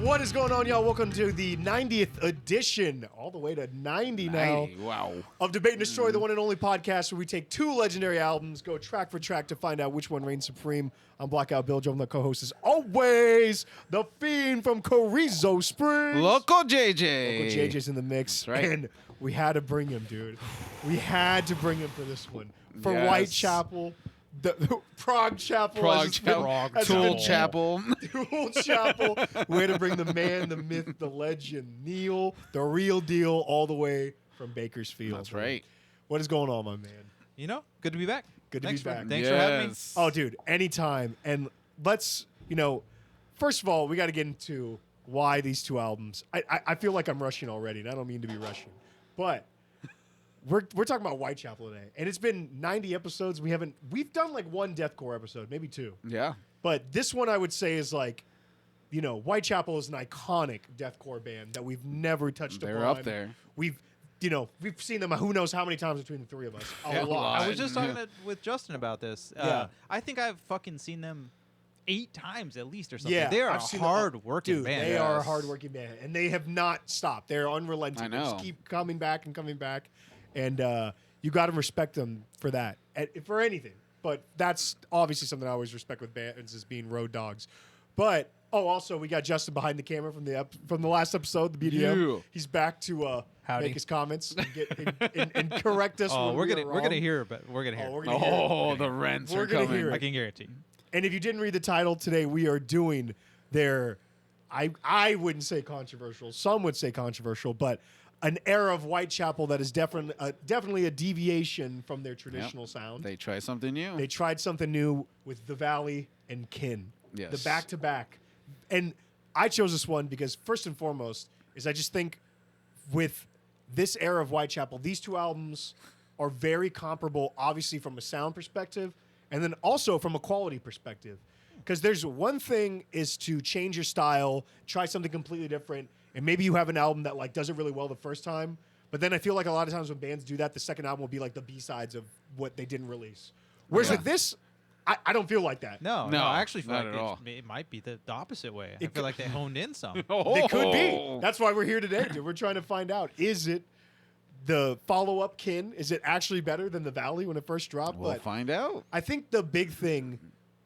What is going on, y'all? Welcome to the 90th edition, all the way to 90 now, of Debate and Destroy, the one and only podcast where we take two legendary albums, go track for track to find out which one reigns supreme. I'm Blackout Bill Joe, and the co-host is always the Fiend from Carrizo Springs. Local JJ. Local JJ's in the mix. That's right. And we had to bring him, dude. We had to bring him for this one. For Yes. Whitechapel. The Prague Chapel. Tool Chapel. Tool Chapel. Way to bring the man, the myth, the legend, Neil, the real deal, all the way from Bakersfield. That's right. What is going on, my man? You know, good to be back. Good to be back. Thanks for having me. Oh, dude, anytime. And let's, first of all, we got to get into why these two albums. I feel like I'm rushing already, and I don't mean to be rushing. But we're talking about Whitechapel today. And it's been 90 episodes. We've done like one deathcore episode, maybe two. Yeah. But this one I would say is like, Whitechapel is an iconic deathcore band that we've never touched upon. They're up there. We've seen them who knows how many times between the three of us. A lot. I was just talking with Justin about this. Yeah. I think I've fucking seen them 8 times at least or something. Yeah, they are I've a seen them. hard-working Dude, band. they are a hard-working band, and they have not stopped. They're unrelenting. I know. They just keep coming back and coming back, and you got to respect them for that, for anything. But that's obviously something I always respect with bands is being road dogs. But also we got Justin behind the camera from the last episode, the BDM. Yeah. He's back to Howdy. make his comments and correct us. Oh, when we're we gonna are wrong. hear it, but we're gonna hear. Oh, we're it. gonna hear it. Oh, the rents We're are gonna coming. hear it. I can guarantee. And if you didn't read the title today, we are doing their, I wouldn't say controversial, some would say controversial, but an era of Whitechapel that is definitely a deviation from their traditional sound. They try something new. They tried something new with The Valley and Kin. Yes. The back-to-back. And I chose this one because first and foremost is I just think with this era of Whitechapel, these two albums are very comparable, obviously from a sound perspective, and then also from a quality perspective. Because there's one thing is to change your style, try something completely different, and maybe you have an album that like does it really well the first time, but then I feel like a lot of times when bands do that, the second album will be like the B-sides of what they didn't release. Whereas with this, I don't feel like that. No, No, I actually feel not like at all. it might be the opposite way. I It feel like they honed in some. They could be. Oh. That's why we're here today, dude. We're trying to find out, is it the follow-up Kin? Is it actually better than The Valley when it first dropped? We'll But find out. I think the big thing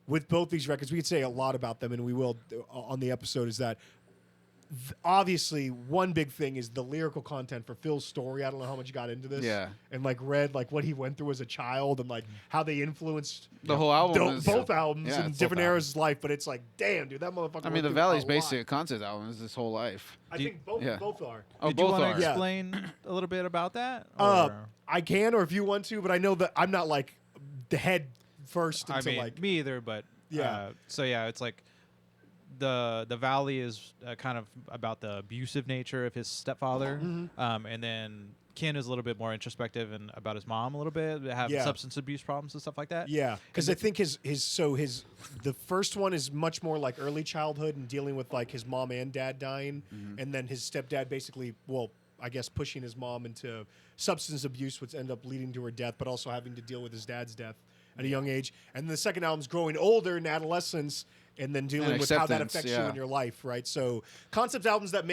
with both these records, we could say a lot about them, and we will on the episode, is that obviously one big thing is the lyrical content for Phil's story. I don't know how much you got into this. Yeah. And like read like what he went through as a child and like how they influenced The whole album is- both albums Yeah, in it's different both eras of his life. But it's like, damn, dude, that motherfucker. I went mean, The through Valley's a basically lot. a concept album. Is his whole life. I Do think both yeah. both are. Oh, Did you both want are. to Yeah. explain a little bit about that? Or? I can, or if you want to, but I know that I'm not like the head first I into mean, like. me either, but Yeah. so yeah, it's like the Valley is kind of about the abusive nature of his stepfather, and then Kin is a little bit more introspective and about his mom a little bit, have Yeah. substance abuse problems and stuff like that. Yeah, because I think the first one is much more like early childhood and dealing with like his mom and dad dying, and then his stepdad basically, well, I guess pushing his mom into substance abuse, which ended up leading to her death, but also having to deal with his dad's death at a young age. And then the second album's growing older in adolescence, and then dealing with how that acceptance, affects you yeah. in your life, right? So concept albums that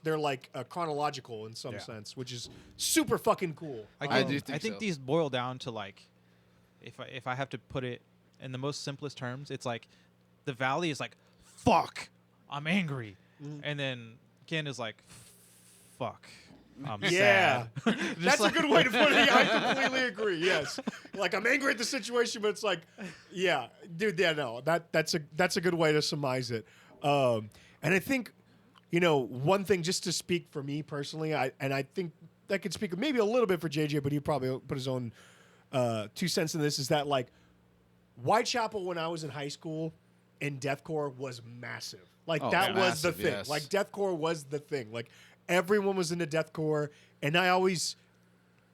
they're like chronological in some Yeah. sense, which is super fucking cool. I do think so. these boil down to like, if I have to put it in the most simplest terms, it's like the Valley is like, fuck, I'm angry, and then Kin is like, fuck, I'm Yeah, sad. that's a good way to put it. I completely agree. Yes, like I'm angry at the situation, but it's like, yeah, dude, yeah, no, that's a good way to surmise it. And I think, one thing just to speak for me personally, I think that could speak maybe a little bit for JJ, but he probably put his own 2 cents in this. Is that like Whitechapel when I was in high school and deathcore was massive. Like Oh, that yeah. was the Massive, thing. yes. Like deathcore was the thing. Like everyone was into deathcore, and I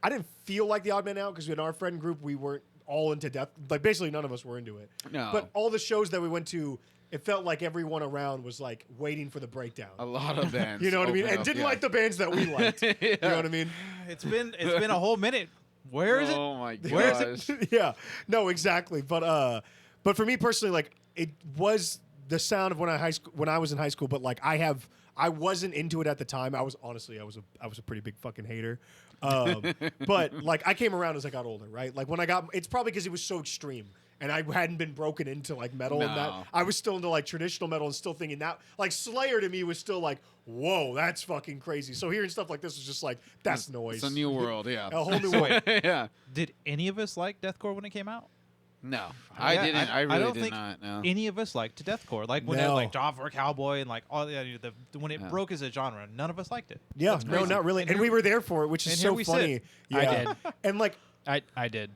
didn't feel like the odd man out because in our friend group we weren't all into death. Like basically none of us were into it. No. But all the shows that we went to, it felt like everyone around was like waiting for the breakdown. A lot of bands. You know what I mean? open And up, didn't yeah. like the bands that we liked. You know what I mean? It's been a whole minute. Where is it? Oh my gosh. Where is it? Yeah. No, exactly. But for me personally, like it was the sound of when I was in high school, but like I wasn't into it at the time. I was a pretty big fucking hater. But like I came around as I got older, right? Like when it's probably because it was so extreme. And I hadn't been broken into like metal and that. I was still into like traditional metal and still thinking that like Slayer to me was still like, whoa, that's fucking crazy. So hearing stuff like this was just like, that's noise. It's a new world, yeah. A whole new world. Yeah. Did any of us like deathcore when it came out? No, I didn't. I really don't did think not. No. any of us liked deathcore. Like when it, No. like Job for a Cowboy and like all when it broke as a genre, none of us liked it. Yeah, no, not really. And we were there for it, which is and so here we funny. sit. Yeah. I did. And like, I did.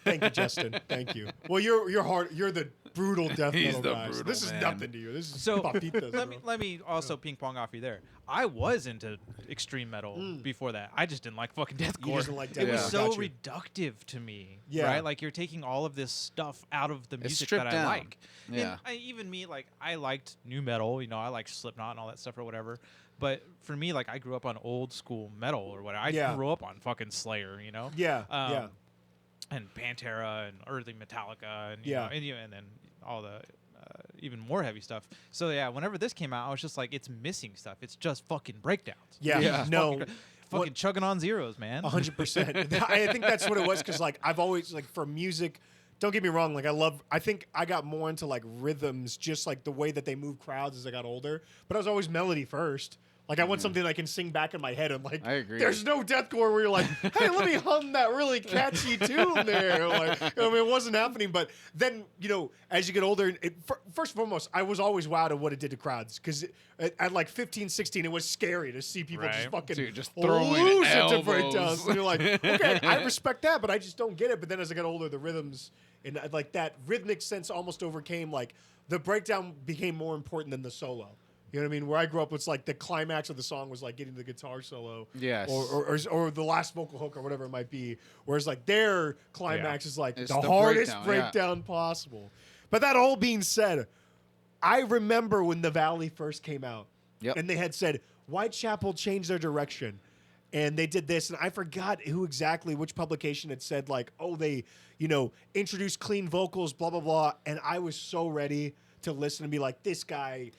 thank you, Justin. Thank you. Well, you're hard. You're the brutal death He's metal the guys. brutal This is man. nothing to you. This is So papitas, bro. let me also ping pong off you there. I was into extreme metal before that. I just didn't like fucking deathcore. You just didn't like It was deathcore. so Gotcha. reductive to me. Yeah. Right? Like you're taking all of this stuff out of the music stripped that I down. like. Yeah. And even me, like I liked new metal. You know, I liked Slipknot and all that stuff or whatever. But for me, like I grew up on old school metal or whatever. I grew up on fucking Slayer. You know. Yeah. Yeah. And Pantera and early Metallica and Yeah. and then all the even more heavy stuff. So yeah, whenever this came out, I was just like, it's missing stuff. It's just fucking breakdowns. Yeah. Yeah. It's No. fucking chugging on zeros, man. 100%. I think that's what it was because like I've always like for music. Don't get me wrong. Like I think I got more into like rhythms, just like the way that they move crowds as I got older. But I was always melody first. Like I want something I can sing back in my head. I'm like, I agree. There's no deathcore where you're like, hey, let me hum that really catchy tune there. Like, I mean, it wasn't happening. But then, as you get older, first and foremost, I was always wowed at what it did to crowds because at like 15, 16, it was scary to see people just Right. fucking Dude, just throwing lose it to elbows. breakdowns. And you're like, okay, I respect that, but I just don't get it. But then as I got older, the rhythms and like that rhythmic sense almost overcame. Like the breakdown became more important than the solo. You know what I mean? Where I grew up, it's like the climax of the song was like getting the guitar solo, Yes. or the last vocal hook or whatever it might be. Whereas like their climax is like It's the the hardest breakdown, breakdown possible. But that all being said, I remember when The Valley first came out, and they had said Whitechapel changed their direction, and they did this, and I forgot which publication had said like, oh, they introduced clean vocals, blah blah blah, and I was so ready to listen and be like, this guy.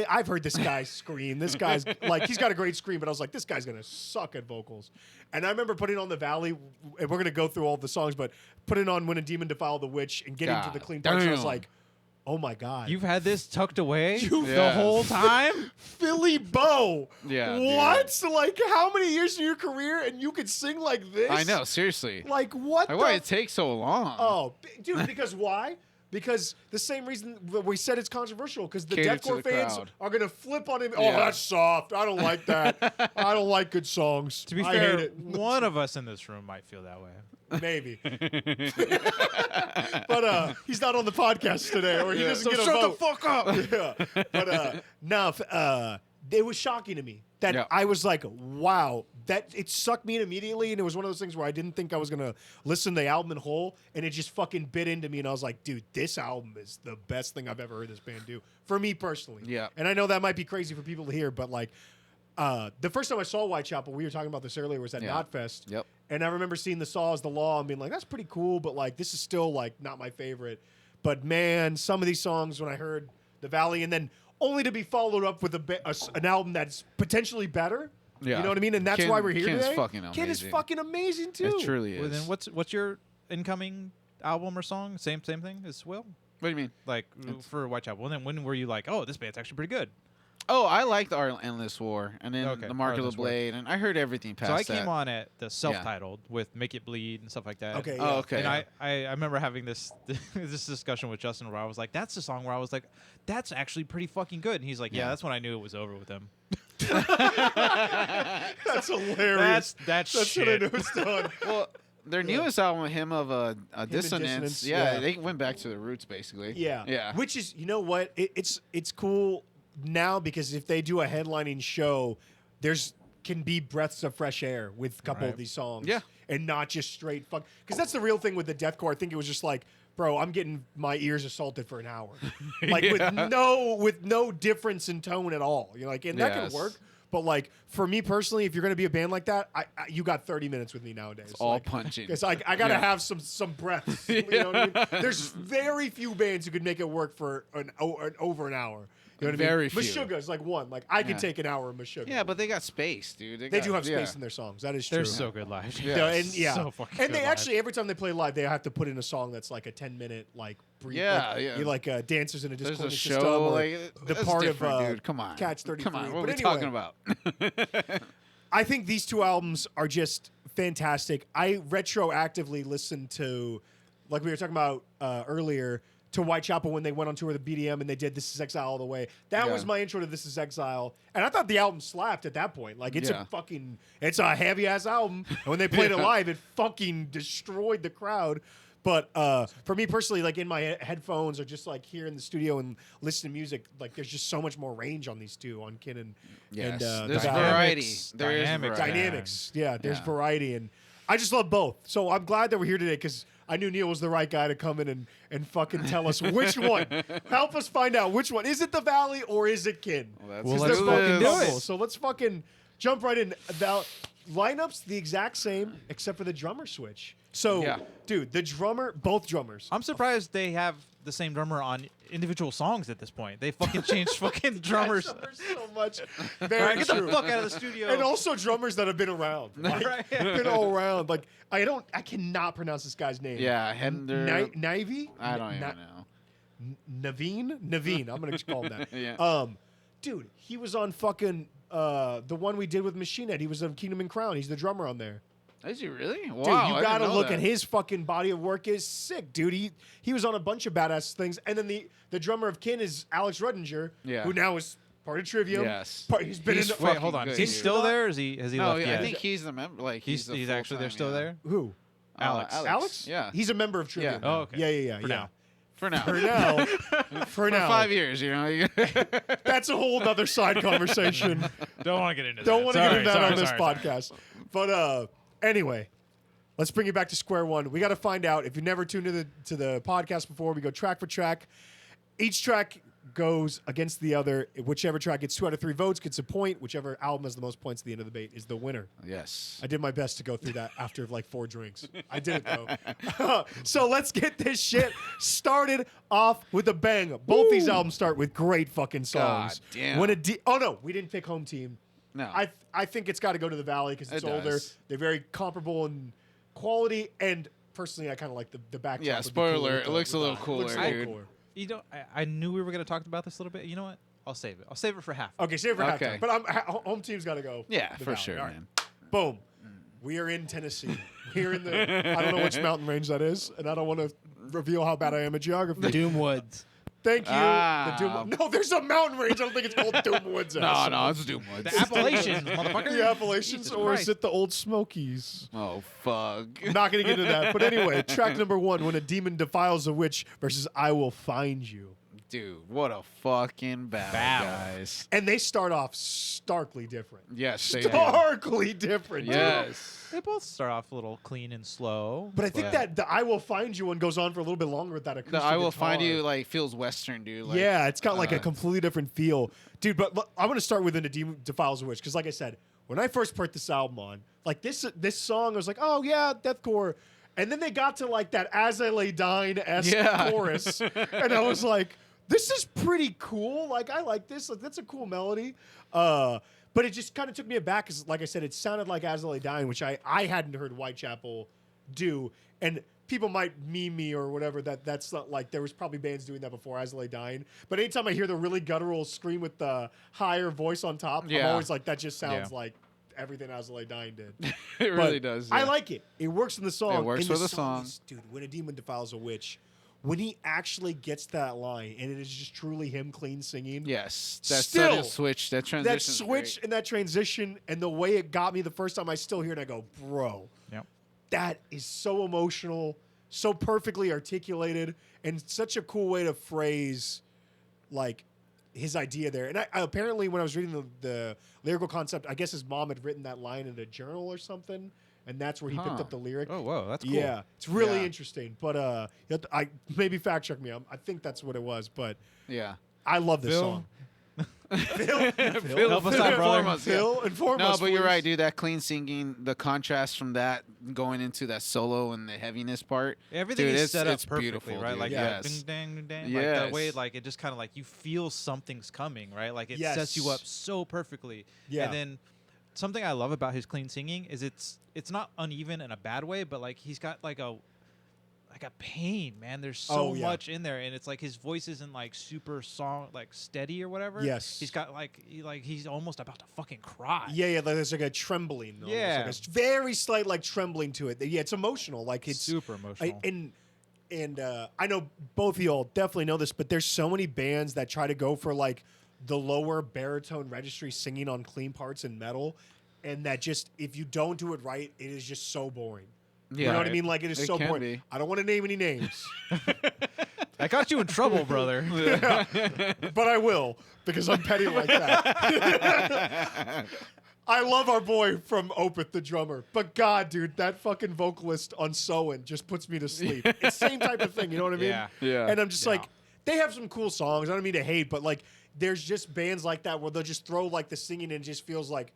I've heard this guy scream. This guy's like, he's got a great scream, but I was like, this guy's going to suck at vocals. And I remember putting on The Valley, and we're going to go through all the songs, but putting on When a Demon Defile the Witch and getting to the clean parts, I was like, oh my God. You've had this tucked away the Yes. whole time? Philly Bo. Yeah, What? So, like, how many years in your career and you could sing like this? I know, seriously. Like, what Like, why it takes so long? Oh, dude, because why? Because the same reason that we said it's controversial, because the Cater to deathcore the fans crowd. are going to flip on him. Oh, Yeah. that's soft. I don't like that. I don't like good songs. To be I fair, hate it. one of us in this room might feel that way. Maybe. But he's not on the podcast today, or he doesn't So get a shut vote. the fuck up. Yeah. But no, it was shocking to me that Yeah. I was like, wow, that it sucked me in immediately, and it was one of those things where I didn't think I was gonna listen to the album in whole, and it just fucking bit into me, and I was like, dude, this album is the best thing I've ever heard this band do for me personally. Yeah. And I know that might be crazy for people to hear, but like. The first time I saw Whitechapel, we were talking about this earlier, was at Knotfest. Yep. And I remember seeing The Saw Is the Law and being like, that's pretty cool, but like this is still like not my favorite. But man, some of these songs when I heard The Valley, and then only to be followed up with an album that's potentially better. Yeah. You know what I mean? And that's why we're here Ken's today. fucking Ken is amazing. fucking amazing too. It truly is. Well, then what's your incoming album or song? Same thing as Will? What do you mean? Like for Whitechapel. And then when were you like, oh, this band's actually pretty good? Oh, I liked Our Endless War, and then Okay, The Mark of the Endless War. Blade, and I heard everything past So I that. came on at the self-titled with Make It Bleed and stuff like that. Okay. Oh, yeah. okay. And I remember having this this discussion with Justin where I was like, that's the song where I was like, that's actually pretty fucking good. And he's like, yeah, that's when I knew it was over with him. That's hilarious. That's what I shit. knew was done. Well, their newest album, Hymn of a Dissonance, Dissonance, yeah, yeah. they went back to their roots, basically. Yeah. Yeah. Which is, you know what? It's cool now because if they do a headlining show, can be breaths of fresh air with a couple of these songs. Yeah. And not just straight fuck. Because that's the real thing with the deathcore. I think it was just like, bro, I'm getting my ears assaulted for an hour. Like with no difference in tone at all. You're like, and that Yes. can work. But like for me personally, if you're gonna be a band like that, you got 30 minutes with me nowadays. It's all punching. Because I gotta have some breaths. You know what I mean? There's very few bands who could make it work for over an hour. You know what I mean? Very few. Meshuggah's like one. Like I can take an hour of Meshuggah. Yeah, but they got space, dude. They do have space in their songs. That is true. They're so good live. Yeah. So fucking and good they live. actually every time they play live, they have to put in a song that's like a 10-minute like brief. Yeah, like, yeah. You like Dancers in a There's Discordant a System. show Or like the that's part different, of dude. Come on, Catch 33. Come on, what are But we anyway, talking about? I think these two albums are just fantastic. I retroactively listened to, like we were talking about earlier, to Whitechapel when they went on tour with the BDM and they did This Is Exile all the way. That was my intro to This Is Exile. And I thought the album slapped at that point. Like, it's it's a heavy-ass album. And when they played it live, it fucking destroyed the crowd. But for me personally, like in my headphones or just like here in the studio and listening to music, like there's just so much more range on these two, on Kin and Yes, and there's the variety. Dynamics. There is Dynamics. variety. dynamics. Yeah, there's Yeah. variety, and I just love both. So I'm glad that we're here today because I knew Neil was the right guy to come in and fucking tell us which one. Help us find out which one. Is it the Valley or is it Kin? Well, Well, Because let's they're fucking fucking do double. it. So let's fucking jump right in. The lineup's the exact same except for the drummer switch. So, Yeah. dude, both drummers. I'm surprised they have the same drummer on individual songs at this point. They fucking changed fucking drummers. Drummers so much. All Very right, get the true. fuck out of the studio. And also drummers that have been around. Like, Right. been all around. Like I cannot pronounce this guy's name. Yeah, Hender. Nivey? I don't even know. Naveen. I'm gonna just call him that. Yeah. Dude, he was on fucking the one we did with Machine Head. He was on Kingdom and Crown. He's the drummer on there. Is he really? Wow, Dude, I you didn't gotta know look that. at his fucking body of work. Is sick, dude. He was on a bunch of badass things. And then the drummer of Kin is Alex Rudinger, Yeah. who now is part of Trivium. Yes. He's been in the, Wait, hold on. good, Is he dude. still there? Or has he No, left I yet? think he's the member. Like he's the actually there full-time, still yeah. there. who? Alex. Alex? Yeah. He's a member of Trivium. Yeah. Oh, okay. Yeah. For now. For now. For now. For For now. 5 years, you know. That's a whole other side conversation. Don't want to get into Don't that. want to get into that Sorry, on this sorry. podcast. But anyway, let's bring it back to square one. We got to find out. If you never tuned to the podcast before, we go track for track. Each track goes against the other. Whichever track gets 2 out of 3 votes gets a point. Whichever album has the most points at the end of the debate is the winner. Yes. I did my best to go through that after like 4 drinks. I did it though. So let's get this shit started off with a bang. Both these albums start with great fucking songs. God damn. Oh no, we didn't pick Home Team. No. I think it's got to go to the Valley because it's It older. does. They're very comparable in quality, and personally, I kind of like the backdrop. Yeah, would be spoiler, cooler with it the- looks a with little the- cooler, looks a little dude. cooler. You know, I knew we were going to talk about this a little bit. You know what? I'll save it. I'll save it for half. Okay, save it for Okay. halftime. But Home Team's got to go. Yeah, the for Valley. sure, All right. man. Boom. We are in Tennessee. We're in the. I don't know which mountain range that is, and I don't want to reveal how bad I am at geography. Doomwoods. Thank you. Ah. The Doom. No, there's a mountain range. I don't think it's called Doomwoods. No, it's Doomwood. The Appalachians, motherfucker. The Appalachians, Jesus or is Christ. it the Old Smokies? Oh, fuck. I'm not gonna get into that. But anyway, track number 1: When a Demon Defiles a Witch versus I Will Find You. Dude, what a fucking battle, guys. And they start off starkly different. Yes, they do. Starkly different. dude. Yes. They both start off a little clean and slow. But I think that the I Will Find You one goes on for a little bit longer with that acoustic The I Will Find guitar. You, like, feels Western, dude. Like, Yeah, it's got like a completely different feel. Dude, but look, I'm going to start with When a Demon Defiles a Witch because like I said, when I first put this album on, like this song, I was like, oh yeah, deathcore. And then they got to like that As I Lay Dying-esque Yeah. chorus. And I was like, this is pretty cool. Like, I like this. Like, that's a cool melody. But it just kind of took me aback because, like I said, it sounded like As I Lay Dying, which I hadn't heard Whitechapel do. And people might meme me or whatever that's not like there was probably bands doing that before As I Lay Dying. But anytime I hear the really guttural scream with the higher voice on top, I'm Yeah. always like, that just sounds Yeah. like everything As I Lay Dying did. It really But does. I yeah. like it. It works in the song. It works and for the song. is- dude, When a Demon Defiles a Witch, when he actually gets that line and it is just truly him clean singing. Yes. That Still, sudden switch, that transition. That switch and that transition and the way it got me the first time, I still hear it and I go, bro, Yep. that is so emotional, so perfectly articulated, and such a cool way to phrase like his idea there. And I apparently when I was reading the lyrical concept, I guess his mom had written that line in a journal or something, and that's where he picked Huh. up the lyric. Oh, whoa, that's cool. Yeah, it's really Yeah. interesting. But you have to- I maybe fact check me. I think that's what it was. But Yeah. I love this Phil? song. Help us out, brother. Phil, inform us. No, but you're please. right, dude. That clean singing, the contrast from that going into that solo and the heaviness part. Everything dude, is set up it's perfectly, beautiful, right? dude. Like yes. ding dang ding dang, like Yes. the way like it just kind of like you feel something's coming, right? Like it Yes. sets you up so perfectly. Yeah. And then something I love about his clean singing is it's not uneven in a bad way, but like he's got like a pain, man. There's so much in there, and it's like his voice isn't like super steady or whatever. Yes. He's got he's almost about to fucking cry. Yeah, there's like a trembling. Almost, Yeah. like a very slight like trembling to it. Yeah, it's emotional. Like it's super emotional. And I know both of y'all definitely know this, but there's so many bands that try to go for like the lower baritone registry singing on clean parts in metal, and that just if you don't do it right, it is just so boring. Yeah, You know what I mean? Like it is so can boring. be. I don't want to name any names, I got you in trouble, brother. but I will because I'm petty like that. I love our boy from Opeth, the drummer, but God, dude, that fucking vocalist on Soen just puts me to sleep. It's the same type of thing, you know what I mean? Yeah. Yeah. And I'm just like, they have some cool songs. I don't mean to hate, but like, there's just bands like that where they'll just throw like the singing and it just feels like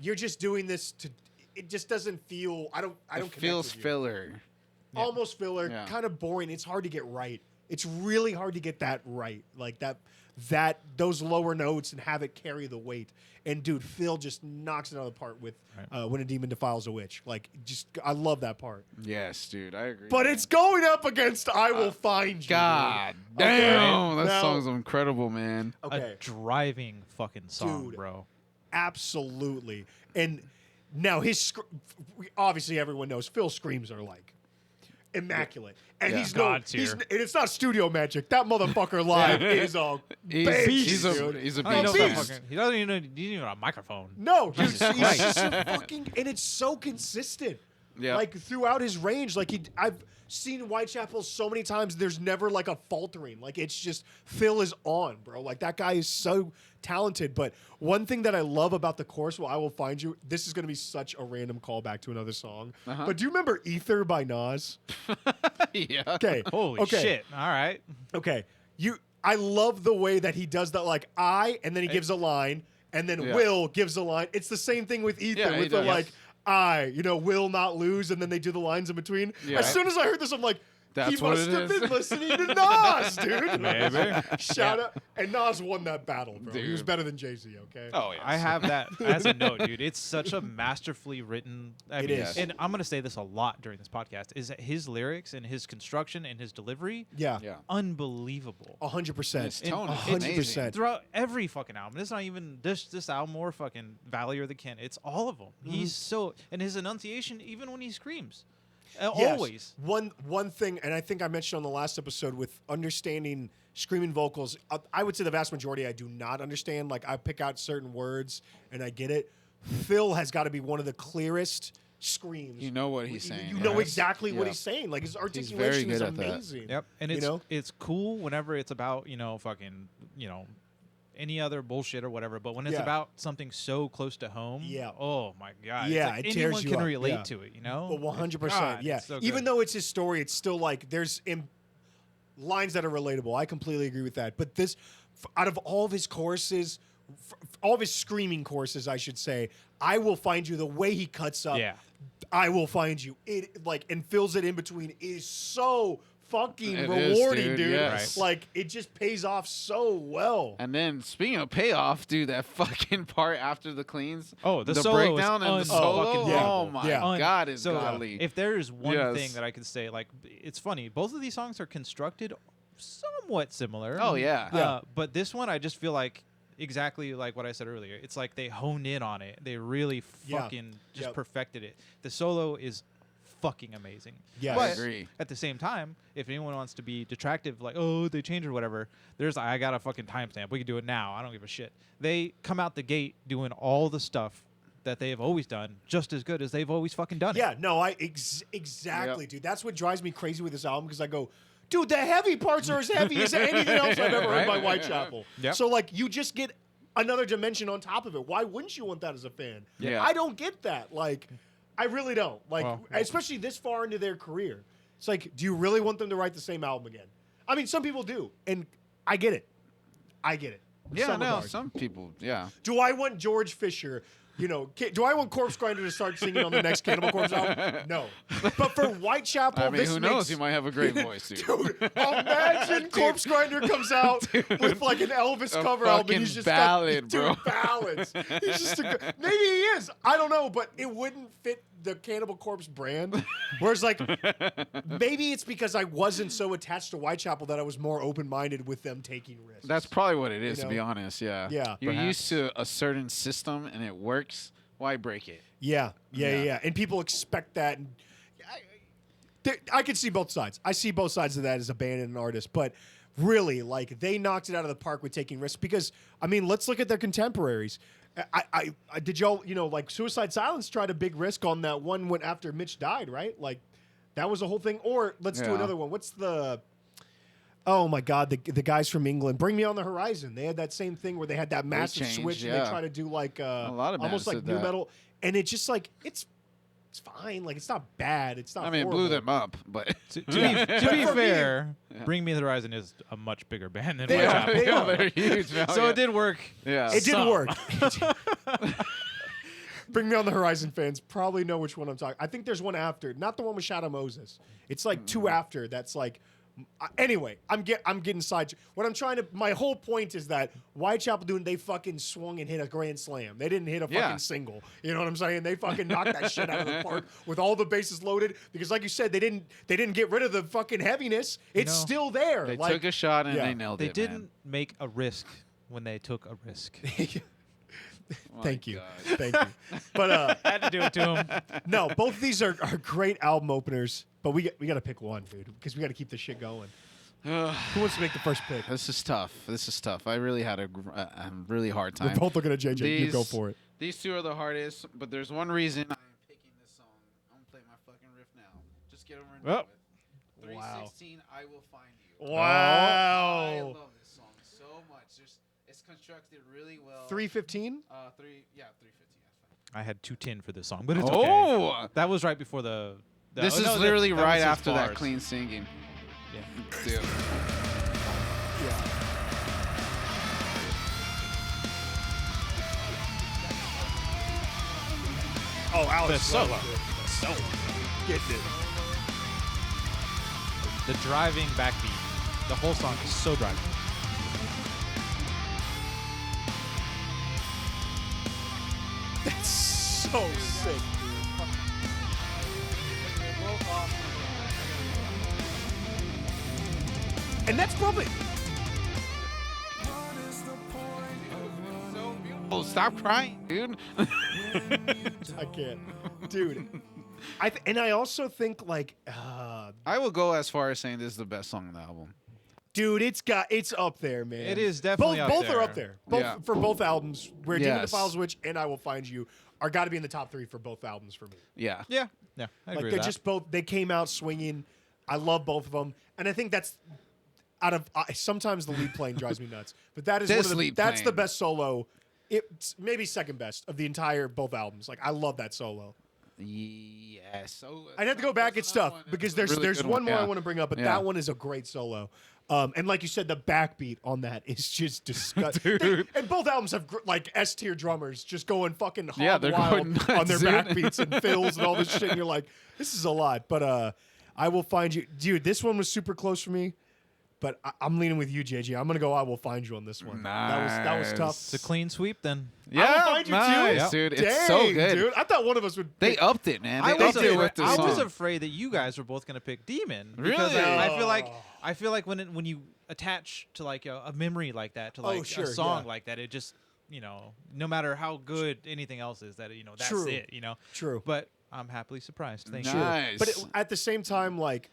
you're just doing this to. It just doesn't feel. I don't. It connect feels with you. filler. Almost filler, Yeah. kind of boring. It's hard to get right. It's really hard to get that right, like those lower notes and have it carry the weight. And dude, Phil just knocks it out of the park with "When a Demon Defiles a Witch." Like, just I love that part. Yes, dude, I agree. But man. it's going up against "I Will Find You." God dude. Okay? damn, that Now- song's incredible, man. Okay, A driving fucking song, Dude. bro. absolutely. And now obviously everyone knows Phil's screams are like immaculate, and Yeah. he's God no, tier. and it's not studio magic. That motherfucker live is a bitch, He's dude. a I beast. don't know if beast. that fucking- he doesn't even know a microphone. No, he's Jesus just a fucking, and it's so consistent. Yeah. Like throughout his range, like I've seen Whitechapel so many times. There's never like a faltering. Like it's just Phil is on, bro. Like that guy is so talented. But one thing that I love about the chorus, "Well, I Will Find You," this is going to be such a random callback to another song. Uh-huh. But do you remember "Ether" by Nas? Yeah. Okay. Holy okay. shit! All right. Okay. I love the way that he does that. Like and then he gives a line, and then Yeah. Will gives a line. It's the same thing with Ether Yeah, he with the does. like. Will not lose, and then they do the lines in between. Yeah. As soon as I heard this, I'm like, That's he what must it have is. been listening to Nas, dude. Maybe. Shout out. And Nas won that battle, bro. He was Dude. better than Jay-Z, okay? Oh yeah. I have that as a note, dude. It's such a masterfully written. It is. And I'm gonna say this a lot during this podcast. Is that his lyrics and his construction and his delivery, Yeah. Yeah. unbelievable. 100%. His tone is 100%. Throughout every fucking album. It's not even this album or fucking Valley or the Ken. It's all of them. He's so, and his enunciation, even when he screams, Yes. always. One thing, and I think I mentioned on the last episode with understanding screaming vocals, I would say the vast majority I do not understand. Like I pick out certain words and I get it. Phil has got to be one of the clearest screams. You know what he's saying. You know yes. exactly what Yeah. he's saying. Like his very articulation is good at that. amazing. Yep. And You it's know? it's cool whenever it's about, fucking, any other bullshit or whatever, but when it's Yeah. about something so close to home, Yeah. oh my god, Yeah, it's like it tears anyone you can up, relate yeah. to it, you know. But 100%, God, yeah. it's so Even good. though it's his story, it's still like there's lines that are relatable. I completely agree with that. But this, out of all of his choruses, all of his screaming choruses, I should say, "I Will Find You," the way he cuts up, Yeah. "I Will Find You," it like and fills it in between is so fucking It is, rewarding, dude, dude. yes. Like it just pays off so well. And then speaking of payoff, dude, that fucking part after the cleans. Oh, the the solo is breakdown and the un- solo. fucking Oh beautiful. my Yeah. god, it's So godly. if there's one Yes. thing that I could say, like, it's funny, both of these songs are constructed somewhat similar. Oh yeah. Yeah. But this one, I just feel like exactly like what I said earlier. It's like they honed in on it. They really Yeah. fucking just Yep. perfected it. The solo is fucking amazing. Yes. I But agree. at the same time, if anyone wants to be detractive, like, oh, they changed or whatever, I got a fucking timestamp. We can do it now. I don't give a shit. They come out the gate doing all the stuff that they have always done just as good as they've always fucking done it. Yeah, no, exactly, Yep. dude. That's what drives me crazy with this album because I go, dude, the heavy parts are as heavy as anything else I've ever heard by Whitechapel. Yep. So like, you just get another dimension on top of it. Why wouldn't you want that as a fan? Yeah. I don't get that. Like, I really don't. Like, Well, especially this far into their career. It's like, do you really want them to write the same album again? I mean, some people do, and I get it. Yeah, some no, regard. some people, yeah. Do I want George Fisher? Do I want Corpse Grinder to start singing on the next Cannibal Corpse album? No. But for Whitechapel, I mean, this who makes, knows? He might have a great voice, dude. Dude, imagine Corpse Grinder comes out with like an Elvis cover album. fucking And he's just ballad, got, bro. ballads. He's just maybe he is. I don't know, but it wouldn't fit the Cannibal Corpse brand. Whereas, like, maybe it's because I wasn't so attached to Whitechapel that I was more open-minded with them taking risks. That's probably what it is, You to be know? honest. Yeah. Yeah, You're perhaps. used to a certain system and it works. Why break it? Yeah. Yeah. And people expect that. And I can see both sides. I see both sides of that as a band and an artist. But really, like, they knocked it out of the park with taking risks. Because, I mean, let's look at their contemporaries. I did y'all, like Suicide Silence tried a big risk on that one when after Mitch died, right? Like, that was the whole thing. Or let's do Yeah. another one. What's the... Oh my God, the guys from England, Bring Me on the Horizon. They had that same thing where they had that massive changed, switch and yeah. they try to do like A lot of almost bands like did new that. metal, and it's just like it's fine, like it's not bad, it's not. I mean, it horrible. blew them up, but To be For me- fair, Bring Me the Horizon is a much bigger band than They are, Whitechapel. they are. they're huge now. So yeah. it did work. Yeah. It did Some. work. Bring Me on the Horizon fans probably know which one I'm talking. I think there's one after, not the one with Shadow Moses. It's like two after. That's like. Anyway, I'm getting side. What I'm trying to. My whole point is that Whitechapel they fucking swung and hit a grand slam. They didn't hit a fucking Yeah. single. You know what I'm saying? They fucking knocked that shit out of the park with all the bases loaded. Because like you said, they didn't get rid of the fucking heaviness. It's know, still there. They like, took a shot and yeah. they nailed They it. didn't make a risk when they took a risk. Thank you. God. Thank you. But I had to do it to him. no, both of these are great album openers. But we got to pick one, dude, because we got to keep this shit going. Who wants to make the first pick? This is tough. I really had a really hard time. We're both looking at JJ. You go for it. These two are the hardest, but there's one reason I'm picking this song. I'm gonna play my fucking riff now. Just get over and Oh. do it. 316, I Will Find You. I Wow. love this song so much. It's constructed really well. 315. 315. That's fine. I had 210 for this song, but it's okay. Oh, That was right before the. this oh, is no, literally that right was his after that bars. clean singing. Yeah. Dude. Yeah. Oh, Alex. The solo. Solo. Getting it. The driving backbeat. The whole song is so driving. That's so sick. And that's probably. Oh, stop crying, dude. I can't, dude. And I also think like, I will go as far as saying this is the best song on the album. dude, it's up there, man. It is definitely both. up Both there. are up there. Both Yeah. for both albums. Where Demon Yes. Defiles Witch and I Will Find You are got to be in the top 3 for both albums for me. Yeah. Yeah, I Like agree they're with that. just both. They came out swinging. I love both of them, and I think that's out of. Sometimes the lead playing drives me nuts, but that is This one of the, lead that's the playing. best solo. It's maybe second best of the entire both albums. Like I love that solo. Yes. So I'd have to go back. It's tough because there's one more I want to bring up, but Yeah. that one is a great solo. And like you said, the backbeat on that is just disgusting. Dude. And both albums have like S tier drummers just going fucking hog Yeah, they're wild going nuts, on their dude. backbeats and fills and all this shit. And you're like, this is a lot. But I Will Find You, dude. This one was super close for me. But I'm leaning with you, JJ. I'm gonna go. I Will Find You on this one. That was tough. It's a clean sweep then. I Will Find You nice, too, dude. It's Dang, so good. dude. I thought one of us would. They pick- upped it, man. I They was, upped it with afraid, the I was song. afraid that you guys were both gonna pick Demon. Because Really? I feel like when you attach to like a memory like that to like sure, a song yeah. like that, it just no matter how good anything else is, that that's True. it. True. But I'm happily surprised. Thank Nice. you. Nice. But at the same time, like,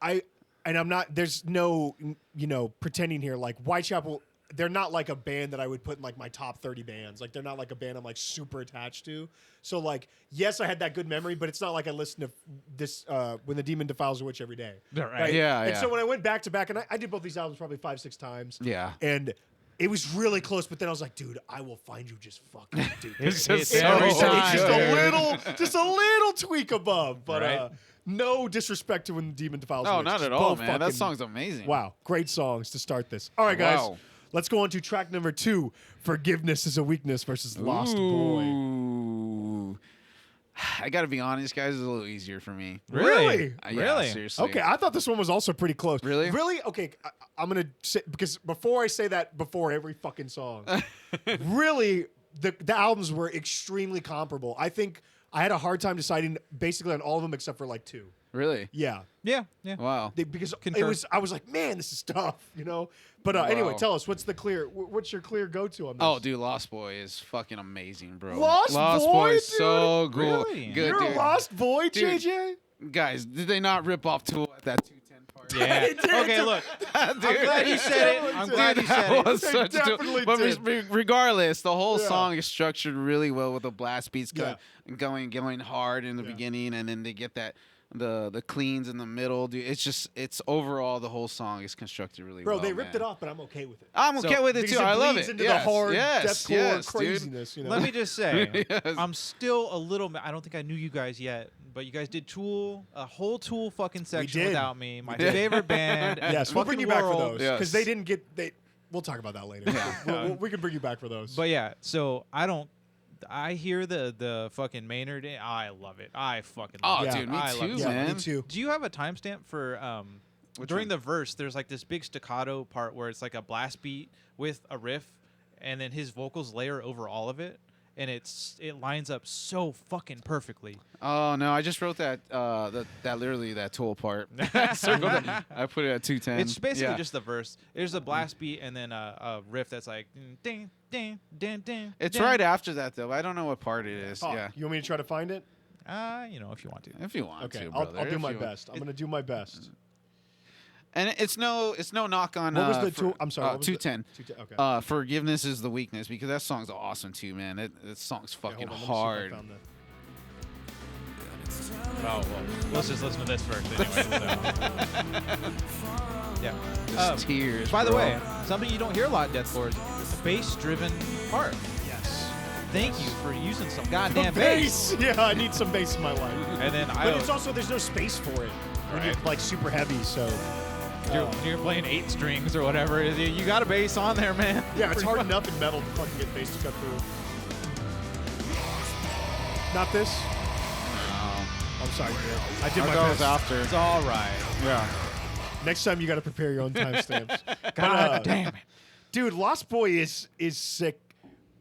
I'm not. There's no, pretending here. Like Whitechapel, they're not like a band that I would put in like my top 30 bands. Like they're not like a band I'm like super attached to. So like, yes, I had that good memory, but it's not like I listen to this when the Demon Defiles the Witch every day. Right. Yeah, And yeah. so when I went back to back, and I did both these albums probably 5-6 times. Yeah. And it was really close, but then I was like, dude, I Will Find You just fucking dude. It's just it's so every It's time. just good. just a little tweak above, but Right. no disrespect to when the Demon Defiles. No, Witch. not Just at all, both man. That fucking- song's amazing. Wow, great songs to start this. All right, guys, Wow. let's go on to track number 2. Forgiveness is a Weakness versus Lost Boy. Ooh. I gotta be honest, guys. It's a little easier for me. Really? Yeah, Really? seriously. Okay, I thought this one was also pretty close. Really? Really? Okay, I'm gonna say, because before I say that, before every fucking song, really, the albums were extremely comparable. I think I had a hard time deciding basically on all of them except for like 2. Really? Yeah. Yeah. Wow. Because Concur. I was like, man, this is tough, you know. But anyway, tell us what's your clear go-to on this? Oh, dude, Lost Boy is fucking amazing, bro. Lost Boy, is dude? so cool. Really? Good, You're dude. a Lost Boy, Dude. JJ. Guys, did they not rip off Tool at that 210 part? Yeah. They did. Okay, look. I'm Dude. glad you said it. I'm glad you said That it. was They such a definitely but did. regardless, the whole Yeah. song is structured really well with the blast beats Yeah. going hard in the beginning, and then they get that the cleans in the middle, dude. It's overall the whole song is constructed really well. Bro, they ripped man. it off, but I'm okay with it. I'm okay with it Because too. I love bleeds it. into Yes, the hard yes, deathcore yes, dude. craziness, you know. Let me just say, Yes. I'm still a little. I don't think I knew you guys yet, but you guys did Tool, a whole Tool fucking section did. without me. My did. favorite band. Yes, in we'll the bring you fucking back for world. those Yes. because they didn't get. We'll talk about that later. Yeah. We can bring you back for those. But yeah, so I hear the fucking Maynard. I love it. I fucking Oh, love it. Yeah. dude, me I love too, it. yeah, man. me too. Do you have a timestamp for Which during one? the verse? There's like this big staccato part where it's like a blast beat with a riff, and then his vocals layer over all of it, and it lines up so fucking perfectly. Oh no, I just wrote that that literally that Tool part. Circled it. I put it at 210. It's basically Yeah. just the verse. There's a blast beat and then a riff that's like ding ding ding ding. It's ding. right after that though. I don't know what part it is. Oh, Yeah. you want me to try to find it? You know, if you want to. If you want Okay, to, I'll brother. do if my you want. best. I'm gonna do my best. And it's no knock on. What was the for- Tool? I'm sorry. What was the- 210. 210, Okay. Forgiveness is the weakness because that song's awesome too, man. That song's fucking Okay, hold on, let me see if I hard. found that. Oh well, let's just listen to this first anyway. Yeah. Just tears. By the bro. way, something you don't hear a lot in deathcore is a bass-driven part. Yes. Thank you for using some goddamn Bass. Yeah, I need some bass in my life. And then But it's also there's no space for it. When you're Right. like super heavy, so you're playing 8 strings or whatever. You got a bass on there, man. yeah, it's hard enough in metal to fucking get bass to cut through. Not this. I'm sorry, dude. I did I'll my go best. after. It's all right. Yeah. Next time you got to prepare your own timestamps. God damn it. Dude, Lost Boy is sick,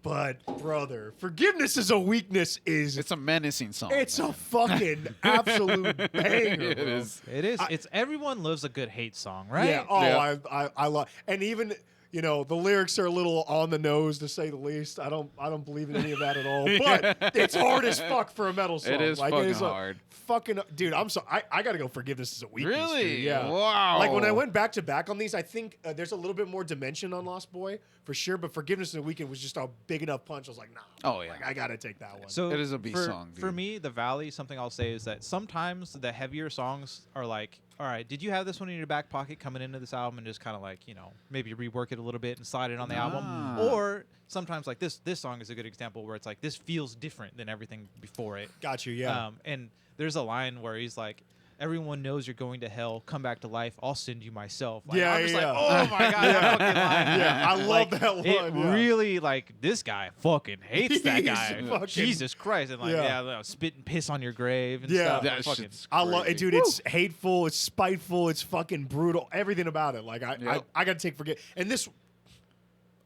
but brother, Forgiveness is a Weakness is It's a menacing song. it's a fucking absolute banger, It bro. is. It is. It's everyone loves a good hate song, right? Yeah. Oh, Yeah. I love, and even the lyrics are a little on the nose to say the least. I don't believe in any of that at all. But it's hard as fuck for a metal song. It is like, fucking it is hard. Fucking dude, I'm so I gotta go. Forgiveness is a Weakness. Really? Dude. Yeah. Wow. Like when I went back to back on these, I think there's a little bit more dimension on Lost Boy for sure. But Forgiveness in a Weekend was just a big enough punch. I was like, nah. Oh, yeah. Like, I gotta take that one. So It is a beast for, song, For dude. me, the Valley, something I'll say is that sometimes the heavier songs are like, all right, did you have this one in your back pocket coming into this album and just kind of like, maybe rework it a little bit and slide it on the album? Ah. Or sometimes like this song is a good example where it's like, this feels different than everything before it. Got you. Yeah. And there's a line where he's like, everyone knows you're going to hell. Come back to life. I'll send you myself. Like, Yeah, I'm just yeah. like, oh my God, that fucking line. Yeah, I love Like, that one. It yeah. really, like, this guy fucking hates that He's guy. fucking- Jesus Christ. And, like, Yeah. spit and piss on your grave and Yeah. stuff. That Like, fucking, shit's I love it, crazy. dude. It's hateful. It's spiteful. It's fucking brutal. Everything about it. Like I gotta take and this.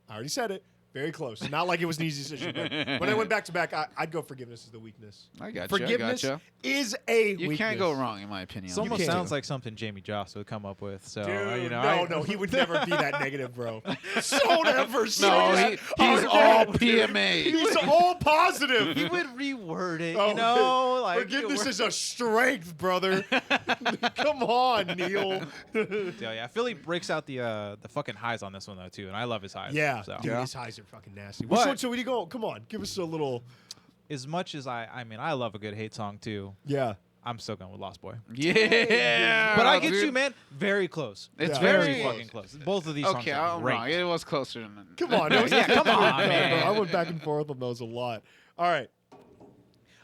I already said it. Very close. Not like it was an easy decision. But when I went back to back, I'd go Forgiveness is the weakness. I got Forgiveness you. is a You weakness. can't go wrong, in my opinion. It almost can't. sounds like something Jamie Joss would come up with. So, Dude, I- no, he would never be that negative, bro. Don't ever say No, that. he's all PMA. He's all positive. He would reword it, Oh, like Forgiveness is a strength, brother. Come on, Neil. Yeah, Philly breaks out the fucking highs on this one though too, and I love his highs. Yeah, So dude, Yeah. his highs are fucking nasty. But- Which one? So where do you go? Come on, give us a little. as much as I mean, I love a good hate song too. Yeah. I'm still going with Lost Boy. Yeah. But I get dude. you, man. Very close. It's Yeah. very very fucking close. Both of these songs Okay, are I'm great. wrong. It was closer than. Come on, it was Yeah, come on, man. I went back and forth on those a lot. All right,